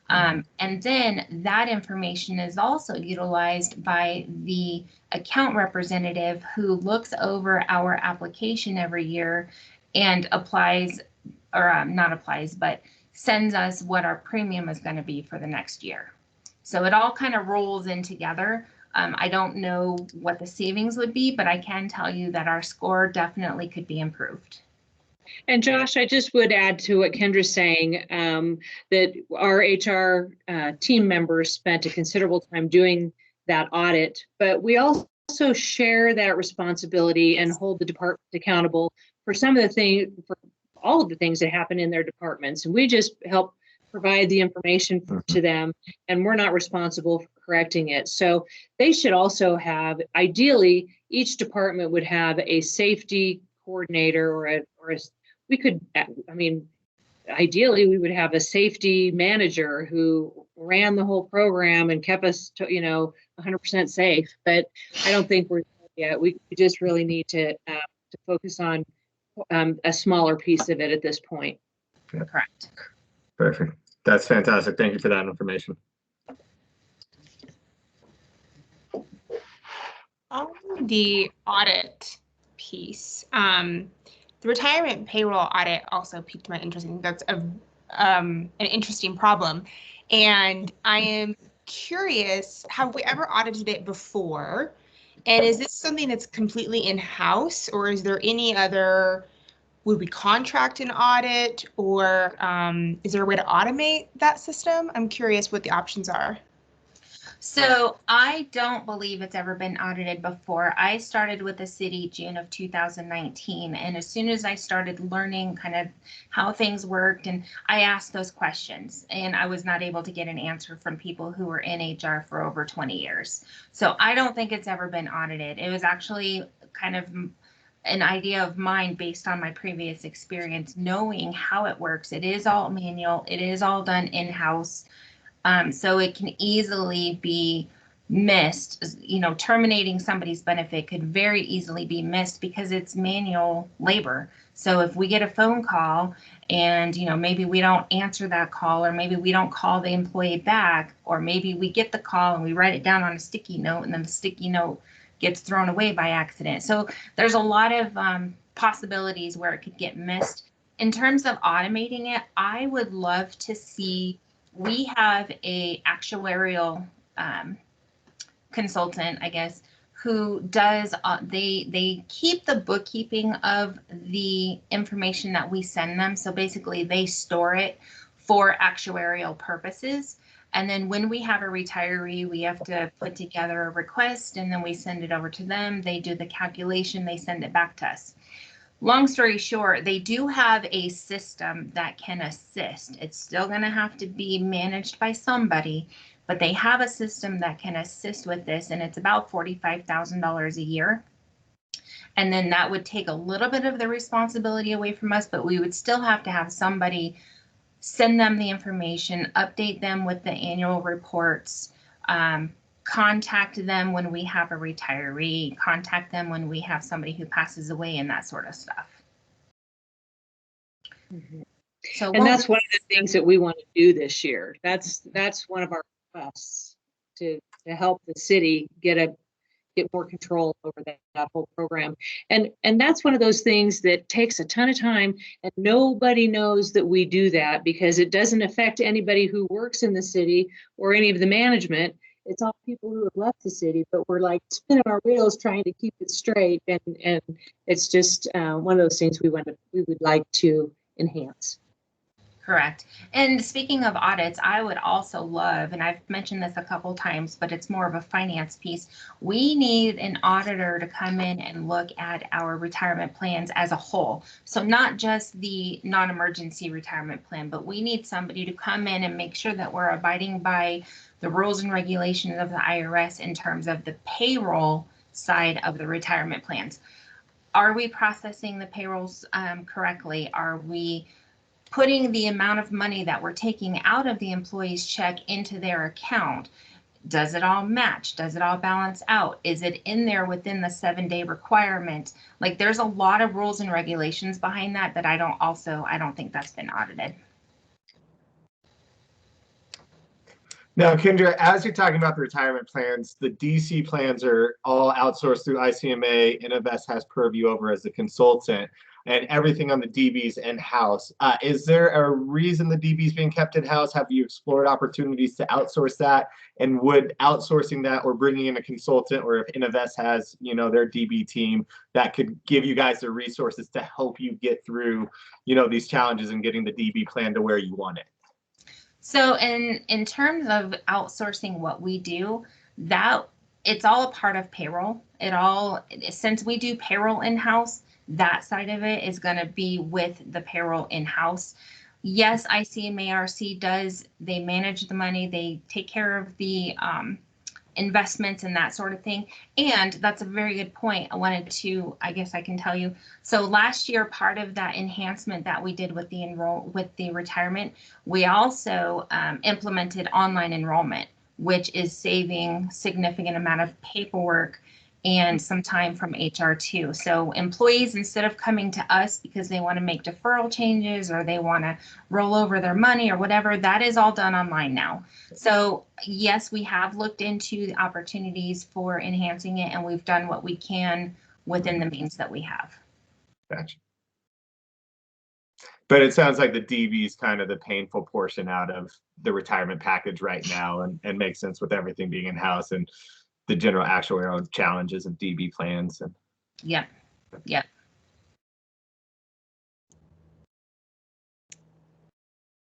And then that information is also utilized by the account representative who looks over our application every year and applies, or not applies, but sends us what our premium is going to be for the next year. So it all kind of rolls in together. I don't know what the savings would be, but I can tell you that our score definitely could be improved. And Josh, I just would add to what Kendra's saying, that our HR team members spent a considerable time doing that audit, but we also share that responsibility and hold the department accountable for some of the things, for all of the things that happen in their departments. And we just help provide the information to them, and we're not responsible for correcting it. So they should also have, ideally, each department would have a safety coordinator ideally we would have a safety manager who ran the whole program and kept us to, 100% safe. But I don't think we're there yet. We just really need to focus on a smaller piece of it at this point. Yeah. Correct. Perfect. That's fantastic. Thank you for that information. On the audit piece, the retirement payroll audit also piqued my interest. I think that's an interesting problem. And I am curious, have we ever audited it before? And is this something that's completely in-house, or is there any other, would we contract an audit, or is there a way to automate that system? I'm curious what the options are. So I don't believe it's ever been audited before. I started with the city June of 2019. And as soon as I started learning kind of how things worked, and I asked those questions, and I was not able to get an answer from people who were in HR for over 20 years. So I don't think it's ever been audited. It was actually kind of an idea of mine based on my previous experience, knowing how it works. It is all manual. It is all done in-house. So it can easily be missed. Terminating somebody's benefit could very easily be missed because it's manual labor. So if we get a phone call and, maybe we don't answer that call, or maybe we don't call the employee back, or maybe we get the call and we write it down on a sticky note, and then the sticky note gets thrown away by accident. So there's a lot of possibilities where it could get missed. In terms of automating it, I would love to see. We have a actuarial consultant, I guess, who does, they keep the bookkeeping of the information that we send them. So basically they store it for actuarial purposes. And then when we have a retiree, we have to put together a request and then we send it over to them. They do the calculation, they send it back to us. Long story short, they do have a system that can assist. It's still going to have to be managed by somebody, but they have a system that can assist with this, and it's about $45,000 a year. And then that would take a little bit of the responsibility away from us, but we would still have to have somebody send them the information, update them with the annual reports, contact them when we have a retiree, contact them when we have somebody who passes away, and that sort of stuff. So And that's one of the things that we want to do this year. That's one of our requests to help the city get more control over that whole program. And that's one of those things that takes a ton of time, and nobody knows that we do that because it doesn't affect anybody who works in the city or any of the management. It's all people who have left the city, but we're like spinning our wheels trying to keep it straight. And it's just one of those things we would like to enhance. Correct. And speaking of audits, I would also love, and I've mentioned this a couple times, but it's more of a finance piece. We need an auditor to come in and look at our retirement plans as a whole. So not just the non-emergency retirement plan, but we need somebody to come in and make sure that we're abiding by the rules and regulations of the IRS in terms of the payroll side of the retirement plans. Are we processing the payrolls correctly? Are we putting the amount of money that we're taking out of the employee's check into their account? Does it all match? Does it all balance out? Is it in there within the 7-day requirement? Like, there's a lot of rules and regulations behind that I don't think that's been audited. Now, Kendra, as you're talking about the retirement plans, the DC plans are all outsourced through ICMA. Innovest has purview over as a consultant, and everything on the DB's in-house. Is there a reason the DB's being kept in-house? Have you explored opportunities to outsource that? And would outsourcing that or bringing in a consultant, or if Innovest has, their DB team that could give you guys the resources to help you get through, these challenges and getting the DB plan to where you want it? So in terms of outsourcing what we do, that it's all a part of payroll. Since we do payroll in-house, that side of it is going to be with the payroll in-house. Yes, ICMARC they manage the money, they take care of the investments and that sort of thing. And that's a very good point. I guess I can tell you. So last year, part of that enhancement that we did with the retirement, we also implemented online enrollment, which is saving significant amount of paperwork and some time from HR too. So employees, instead of coming to us because they want to make deferral changes or they want to roll over their money or whatever, that is all done online now. So yes, we have looked into the opportunities for enhancing it, and we've done what we can within the means that we have. Gotcha. But it sounds like the DB is kind of the painful portion out of the retirement package right now, and makes sense with everything being in-house and the general actuarial challenges of DB plans. And Yep.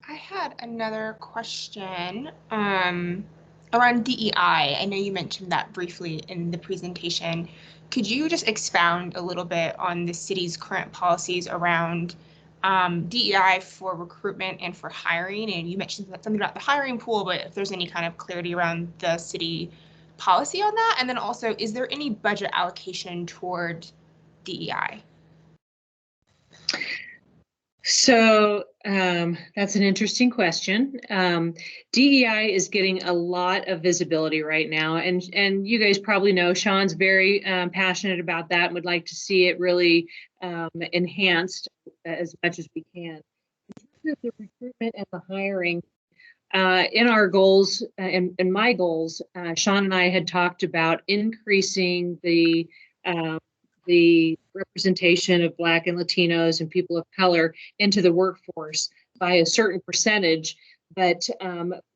I had another question around DEI. I know you mentioned that briefly in the presentation. Could you just expound a little bit on the city's current policies around DEI for recruitment and for hiring? And you mentioned something about the hiring pool, but if there's any kind of clarity around the city policy on that. And then also, is there any budget allocation toward DEI? So that's an interesting question. DEI is getting a lot of visibility right now, and you guys probably know Sean's very passionate about that and would like to see it really enhanced as much as we can. In terms of the recruitment and the hiring, in our goals and my goals, Sean and I had talked about increasing the representation of Black and Latinos and people of color into the workforce by a certain percentage. But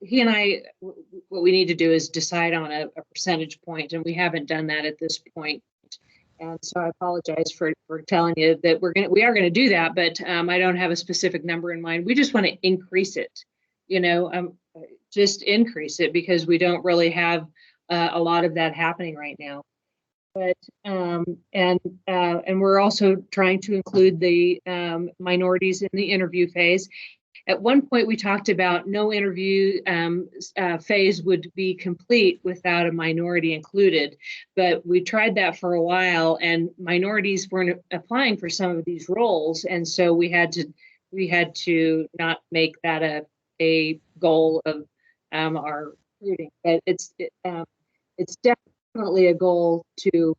he and I, what we need to do is decide on a percentage point, and we haven't done that at this point. And so I apologize for telling you that we are gonna do that, but I don't have a specific number in mind. We just want to increase it. just increase it because we don't really have a lot of that happening right now. But and we're also trying to include the minorities in the interview phase. At one point, we talked about no interview phase would be complete without a minority included, but we tried that for a while, and minorities weren't applying for some of these roles, and so we had to not make that a goal of our recruiting. But it's definitely a goal to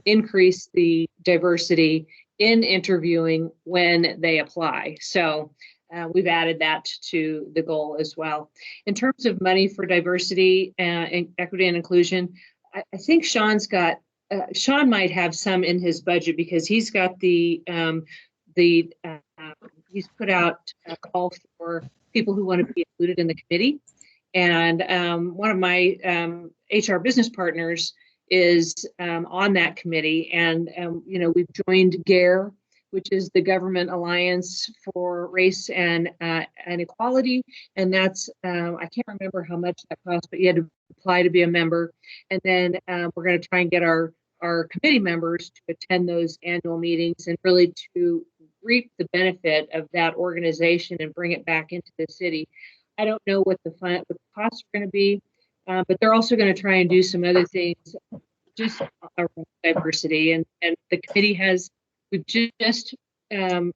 increase the diversity in interviewing when they apply. So we've added that to the goal as well. In terms of money for diversity and equity and inclusion, I think Sean might have some in his budget because he's got he's put out a call for people who want to be included in the committee. And one of my HR business partners is on that committee, and we've joined GARE, which is the Government Alliance for Race and Equality, and that's I can't remember how much that costs, but you had to apply to be a member, and then we're going to try and get our committee members to attend those annual meetings and really to reap the benefit of that organization and bring it back into the city. I don't know what the costs are going to be. But they're also going to try and do some other things just around diversity. And the committee we've just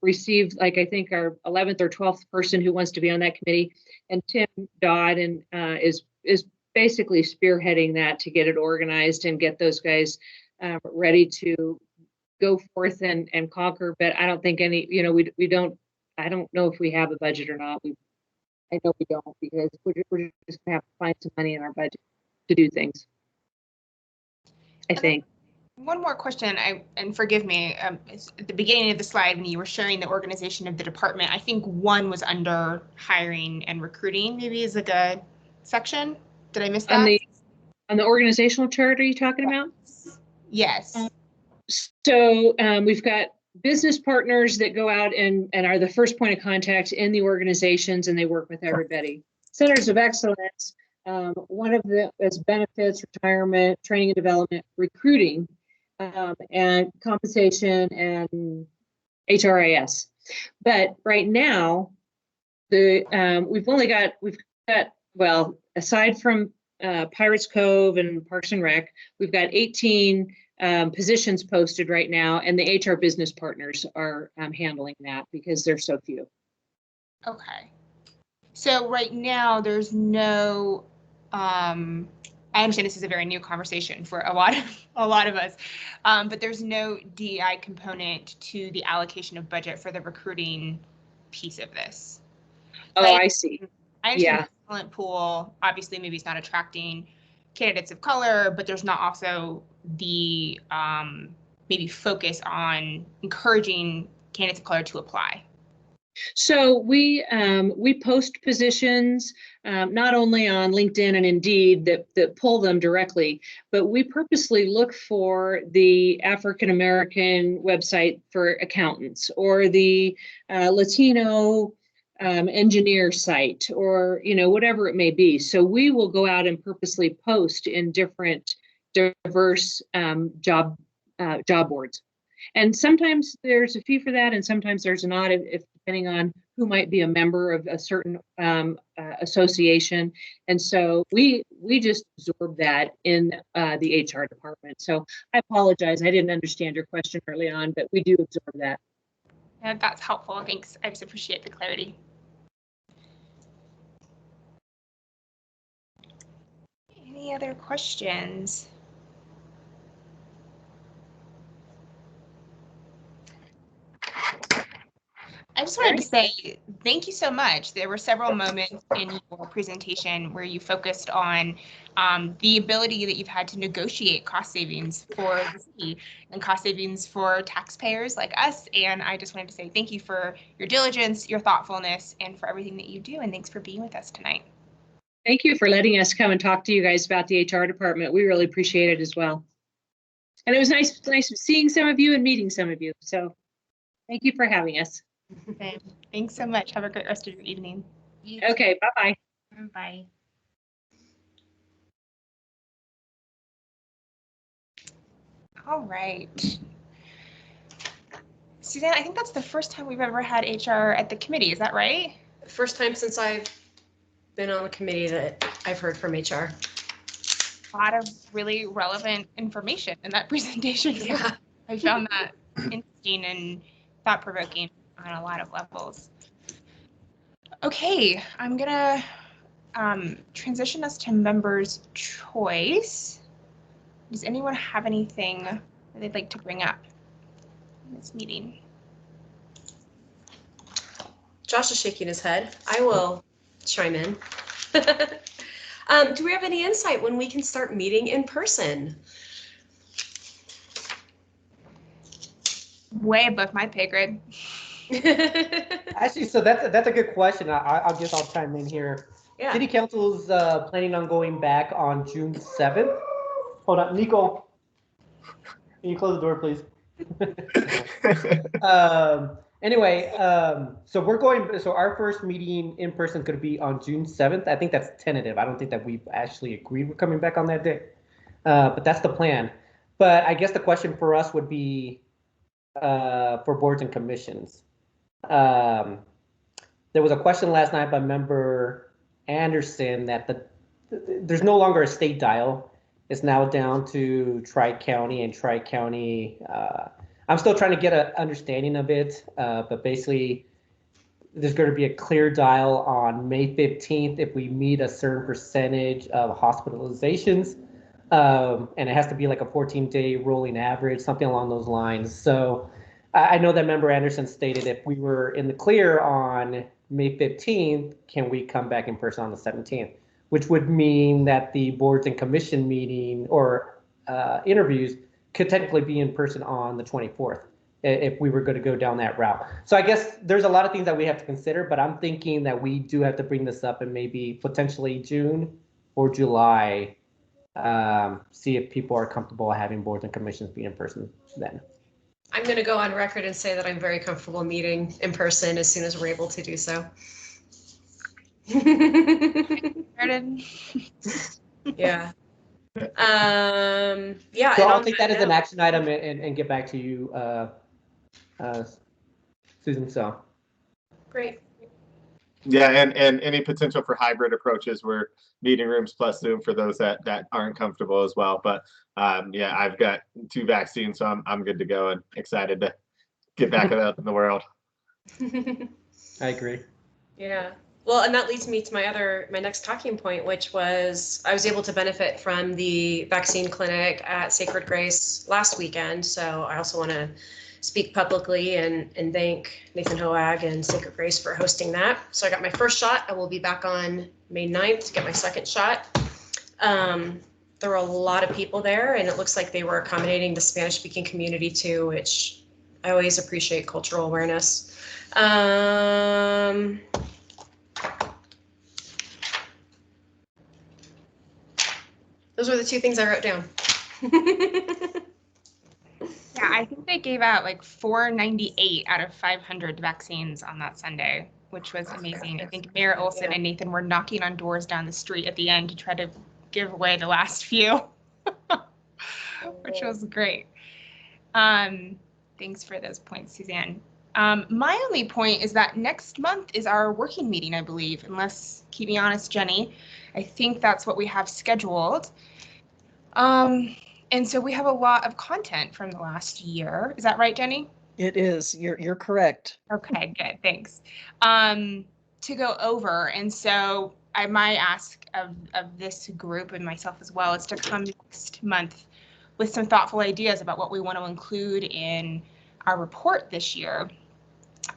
received, like, I think our 11th or 12th person who wants to be on that committee. And Tim Dodd is basically spearheading that to get it organized and get those guys ready to go forth and conquer. But I don't think I don't know if we have a budget or not. I know we don't, because we're just going to have to find some money in our budget to do things, I think. One more question, and forgive me, at the beginning of the slide when you were sharing the organization of the department, I think one was under hiring and recruiting, maybe is like a section. Did I miss that? On the organizational chart, are you talking about? Yes. So we've got business partners that go out and are the first point of contact in the organizations, and they work with everybody. Centers of excellence, one of the is benefits, retirement, training and development, recruiting, and compensation, and HRIS. But right now, we've got well, aside from Pirates Cove and Parks and Rec, we've got 18 positions posted right now, and the HR business partners are handling that because there's so few. Okay. So right now there's no, I understand this is a very new conversation for a lot of us, but there's no DEI component to the allocation of budget for the recruiting piece of this. Oh, I see. I understand the talent pool, obviously maybe it's not attracting candidates of color, but there's not also the maybe focus on encouraging candidates of color to apply. So we post positions not only on LinkedIn and Indeed that pull them directly, but we purposely look for the African American website for accountants, or the Latino engineer site, or whatever it may be. So we will go out and purposely post in different diverse job boards. And sometimes there's a fee for that, and sometimes there's not, if depending on who might be a member of a certain association. And so we just absorb that in the HR department. So I apologize, I didn't understand your question early on, but we do absorb that. And that's helpful. Thanks. I just appreciate the clarity. Any other questions? I just wanted to say thank you so much. There were several moments in your presentation where you focused on the ability that you've had to negotiate cost savings for the city and cost savings for taxpayers like us. And I just wanted to say thank you for your diligence, your thoughtfulness, and for everything that you do. And thanks for being with us tonight. Thank you for letting us come and talk to you guys about the HR department. We really appreciate it as well. And it was nice seeing some of you and meeting some of you. So thank you for having us. Thanks so much. Have a great rest of your evening. Okay, bye-bye. Bye. All right. Suzanne, I think that's the first time we've ever had HR at the committee. Is that right? First time since I've been on the committee that I've heard from HR. A lot of really relevant information in that presentation. Yeah. I found that interesting and thought-provoking on a lot of levels. Okay, I'm gonna transition us to members' choice. Does anyone have anything that they'd like to bring up in this meeting? Josh is shaking his head. I will chime in. Do we have any insight when we can start meeting in person? Way above my pay grade. Actually, so that's a good question. I'll guess I'll chime in here. Yeah. City Council's planning on going back on June 7th. Hold on, Nico. Can you close the door, please? Anyway, so our first meeting in person is going to be on June 7th. I think that's tentative. I don't think that we've actually agreed we're coming back on that day. But that's the plan. But I guess the question for us would be for boards and commissions. There was a question last night by member Anderson that there's no longer a state dial. It's now down to Tri-County, and Tri-County, I'm still trying to get an understanding of it, but basically there's going to be a clear dial on May 15th if we meet a certain percentage of hospitalizations, and it has to be like a 14-day rolling average, something along those lines. So I know that member Anderson stated if we were in the clear on May 15th, can we come back in person on the 17th? Which would mean that the boards and commission meeting or interviews could technically be in person on the 24th if we were going to go down that route. So I guess there's a lot of things that we have to consider, but I'm thinking that we do have to bring this up in maybe potentially June or July, see if people are comfortable having boards and commissions be in person then. I'm going to go on record and say that I'm very comfortable meeting in person as soon as we're able to do so. Started. Yeah. Yeah. So and I'll on take that as note- an action item and get back to you, Susan. So Great. Yeah, and any potential for hybrid approaches were meeting rooms plus Zoom for those that aren't comfortable as well. But yeah, I've got 2 vaccines, so I'm good to go and excited to get back out in the world. I agree. Yeah. Well, and that leads me to my next talking point, which was I was able to benefit from the vaccine clinic at Sacred Grace last weekend. So I also want to speak publicly and thank Nathan Hoag and Sacred Grace for hosting that. So I got my first shot. I will be back on May 9th to get my second shot. There were a lot of people there, and it looks like they were accommodating the Spanish-speaking community too, which I always appreciate cultural awareness. Those were the 2 things I wrote down. Yeah, I think they gave out like 498 out of 500 vaccines on that Sunday, which was amazing. I think Mayor Olson and Nathan were knocking on doors down the street at the end to try to give away the last few, which was great. Thanks for those points, Suzanne. My only point is that next month is our working meeting, I believe, unless, keep me honest, Jenny. I think that's what we have scheduled. And so we have a lot of content from the last year. Is that right, Jenny? It is. You're correct. Okay, good. Thanks. To go over. And so my ask of this group and myself as well is to come next month with some thoughtful ideas about what we want to include in our report this year.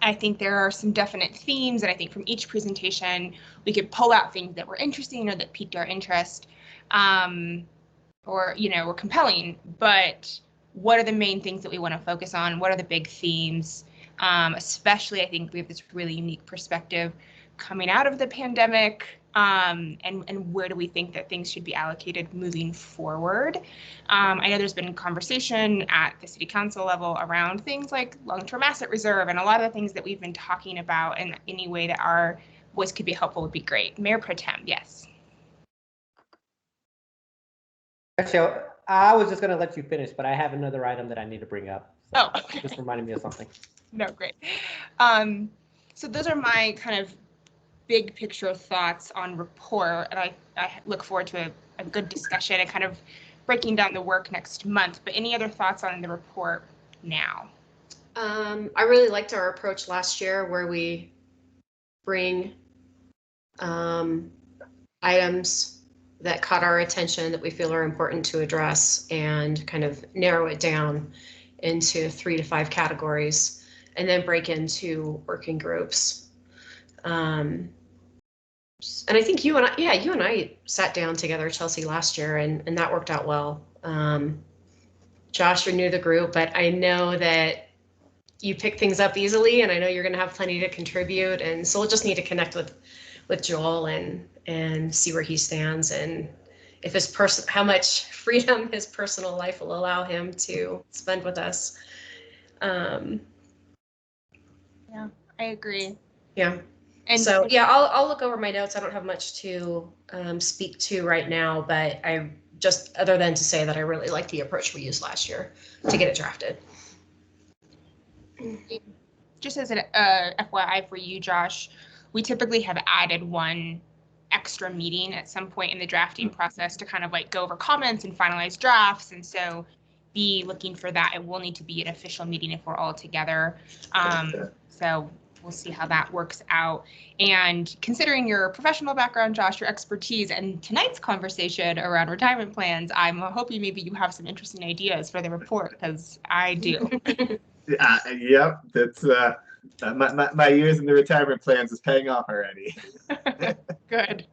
I think there are some definite themes, and I think from each presentation we could pull out things that were interesting or that piqued our interest. Or, were compelling, but what are the main things that we want to focus on? What are the big themes? Especially, I think we have this really unique perspective coming out of the pandemic, and where do we think that things should be allocated moving forward? I know there's been conversation at the city council level around things like long-term asset reserve and a lot of the things that we've been talking about in any way that are voice could be helpful would be great. Mayor Pro Tem, yes. Actually, I was just gonna let you finish, but I have another item that I need to bring up. So Oh, okay. just reminded me of something. No, great. So those are my kind of big picture thoughts on report, and I look forward to a good discussion and kind of breaking down the work next month. But any other thoughts on the report now? I really liked our approach last year where we bring items that caught our attention that we feel are important to address and kind of narrow it down into 3 to 5 categories and then break into working groups. And I think you and I sat down together, Chelsea, last year, and that worked out well. Josh, you're new to the group, but I know that you pick things up easily, and I know you're going to have plenty to contribute. And so we'll just need to connect with Joel and see where he stands and if how much freedom his personal life will allow him to spend with us. Yeah, I agree. Yeah. And so yeah, I'll look over my notes. I don't have much to speak to right now, but I just other than to say that I really like the approach we used last year to get it drafted. Just as an FYI for you, Josh, we typically have added one extra meeting at some point in the drafting process to kind of like go over comments and finalize drafts. And so be looking for that. It will need to be an official meeting if we're all together. So we'll see how that works out. And considering your professional background, Josh, your expertise, and tonight's conversation around retirement plans, I'm hoping maybe you have some interesting ideas for the report, because I do. Yep, that's my years in the retirement plans is paying off already. Good.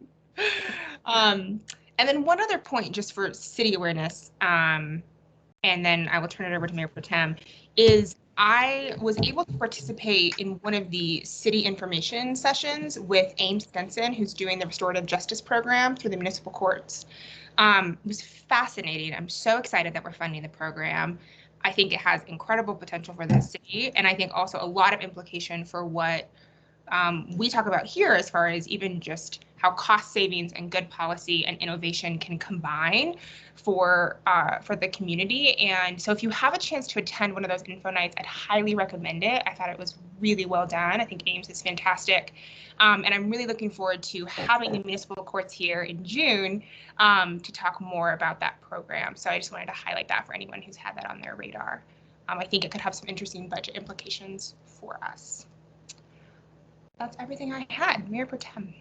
And then one other point, just for city awareness, and then I will turn it over to Mayor Pro Tem, is I was able to participate in one of the city information sessions with Ames Stenson, who's doing the restorative justice program through the municipal courts. It was fascinating. I'm so excited that we're funding the program. I think it has incredible potential for the city, and I think also a lot of implication for what we talk about here as far as even just how cost savings and good policy and innovation can combine for the community. And so if you have a chance to attend one of those info nights, I'd highly recommend it. I thought it was really well done. I think Ames is fantastic. And I'm really looking forward to having the municipal courts here in June to talk more about that program. So I just wanted to highlight that for anyone who's had that on their radar. I think it could have some interesting budget implications for us. That's everything I had. Mayor Pro Tem.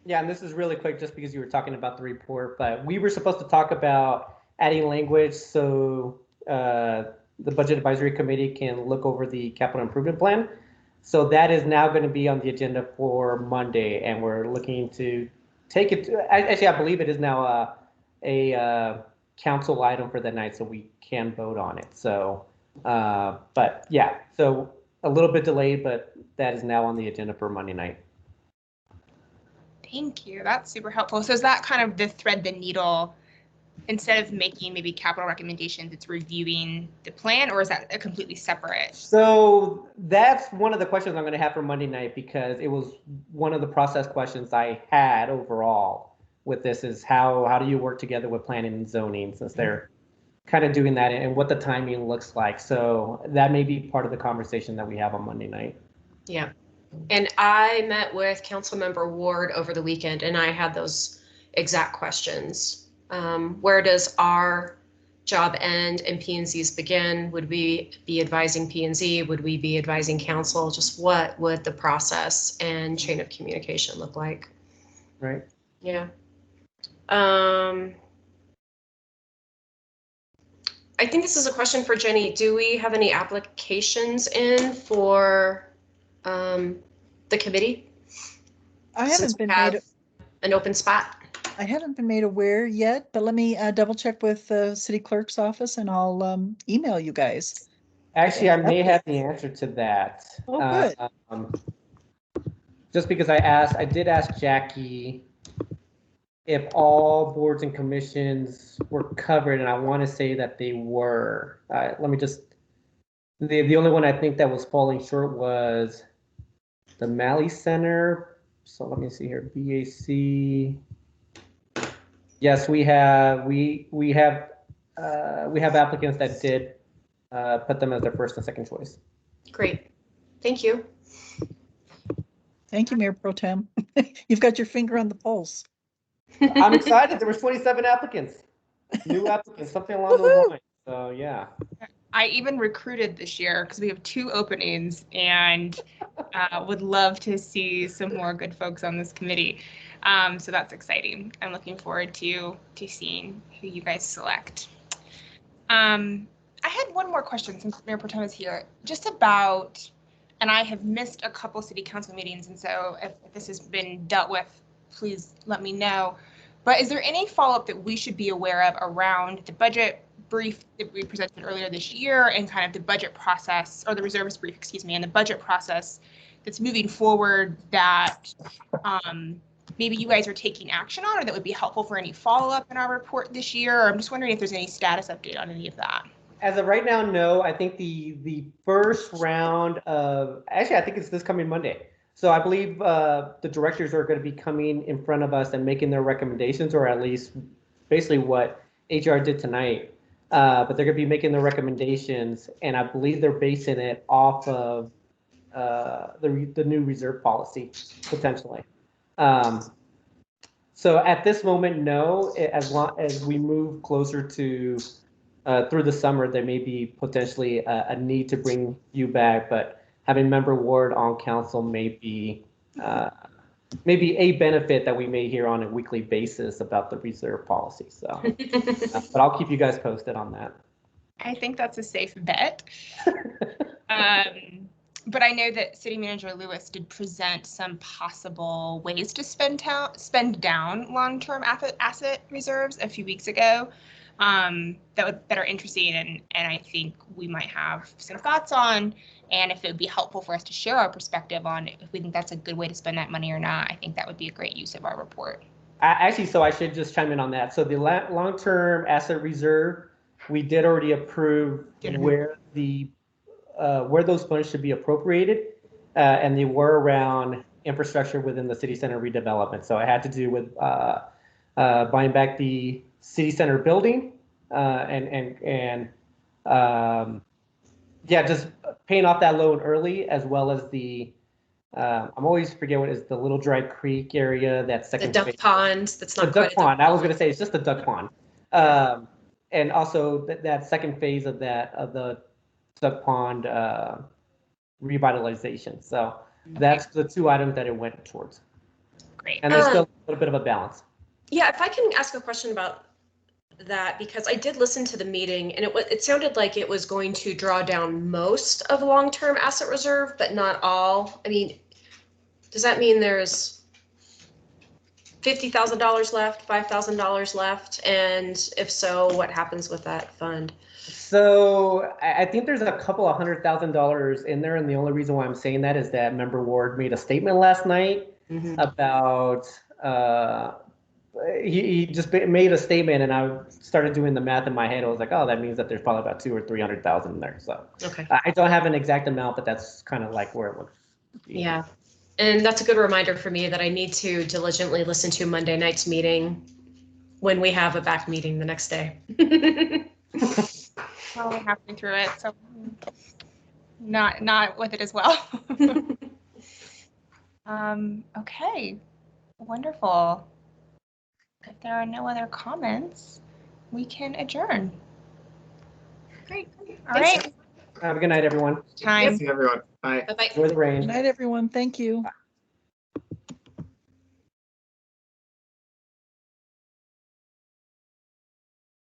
Yeah, and this is really quick just because you were talking about the report, but we were supposed to talk about adding language so the Budget Advisory Committee can look over the capital improvement plan. So that is now going to be on the agenda for Monday, and we're looking to take it to, actually, I believe it is now a council item for the night, so we can vote on it. So, but yeah, so a little bit delayed, but that is now on the agenda for Monday night. Thank you. That's super helpful. So is that kind of the thread the needle? Instead of making maybe capital recommendations, it's reviewing the plan, or is that a completely separate? So that's one of the questions I'm going to have for Monday night, because it was one of the process questions I had overall with this is how do you work together with planning and zoning, since they're kind of doing that, and what the timing looks like. So that may be part of the conversation that we have on Monday night. Yeah. And I met with Councilmember Ward over the weekend, and I had those exact questions. Where does our job end and P&Z's begin? Would we be advising P&Z? Would we be advising council? Just what would the process and chain of communication look like? Right. Yeah. I think this is a question for Jenny. Do we have any applications in for the committee? I haven't been made an open spot. I haven't been made aware yet, but let me double check with the city clerk's office, and I'll email you guys. Actually, I may have the answer to that. Oh, good. Just because I did ask Jackie if all boards and commissions were covered, and I want to say that they were. Let me just, the only one I think that was falling short was The Malley Center, so let me see here, BAC. Yes, we have applicants that did put them as their first and second choice. Great. Thank you. Thank you, Mayor Pro Tem. You've got your finger on the pulse. I'm excited. There was 27 applicants, new applicants, something along those lines. So yeah. I even recruited this year because we have 2 openings and would love to see some more good folks on this committee. So that's exciting. I'm looking forward to seeing who you guys select. I had one more question since Mayor Pro Tem is here, just about, and I have missed a couple city council meetings, and so if this has been dealt with, please let me know. But is there any follow-up that we should be aware of around the budget brief that we presented earlier this year and kind of the budget process, or the reserves brief, excuse me, and the budget process that's moving forward that maybe you guys are taking action on, or that would be helpful for any follow-up in our report this year? Or I'm just wondering if there's any status update on any of that. As of right now, no. I think the first round of, actually, I think it's this coming Monday. So I believe the directors are going to be coming in front of us and making their recommendations, or at least basically what HR did tonight. But they're going to be making their recommendations, and I believe they're basing it off of the new reserve policy, potentially. So at this moment, no. As long as we move closer to through the summer, there may be potentially a need to bring you back, but having Member Ward on council may be a benefit that we may hear on a weekly basis about the reserve policy. So, but I'll keep you guys posted on that. I think that's a safe bet. But I know that City Manager Lewis did present some possible ways to spend down long-term asset reserves a few weeks ago. That are interesting, and I think we might have some thoughts on, and if it would be helpful for us to share our perspective on if we think that's a good way to spend that money or not. I think that would be a great use of our report. Actually, so I should just chime in on that. So the long-term asset reserve, we did already approve where those funds should be appropriated, and they were around infrastructure within the city center redevelopment. So it had to do with buying back the city center building, just paying off that loan early, as well as the I'm always forget what is the Little Dry Creek area, that second The duck pond. That's not the quite duck pond. I was going to say it's just a duck pond, and also that second phase of the duck pond revitalization. So that's the 2 items that it went towards. Great. And there's still a little bit of a balance. Yeah, if I can ask a question about that, because I did listen to the meeting, and it sounded like it was going to draw down most of the long-term asset reserve, but not all. I mean, does that mean there's $50,000 left, $5,000 left? And if so, what happens with that fund? So I think there's a couple of $100,000 in there, and the only reason why I'm saying that is that Member Ward made a statement last night about he just made a statement, and I started doing the math in my head. I was like, oh, that means that there's probably about 200,000 or 300,000 in there. So okay, I don't have an exact amount, but that's kind of like where it looks. Yeah, and that's a good reminder for me that I need to diligently listen to Monday night's meeting when we have a back meeting the next day. Well, we're halfway through it, so not with it as well. Okay, wonderful. If there are no other comments, we can adjourn. Great. All Thanks, right. Have a good night, everyone. Time. See everyone. Bye. Bye-bye. Enjoy the rain. Good night, everyone. Thank you.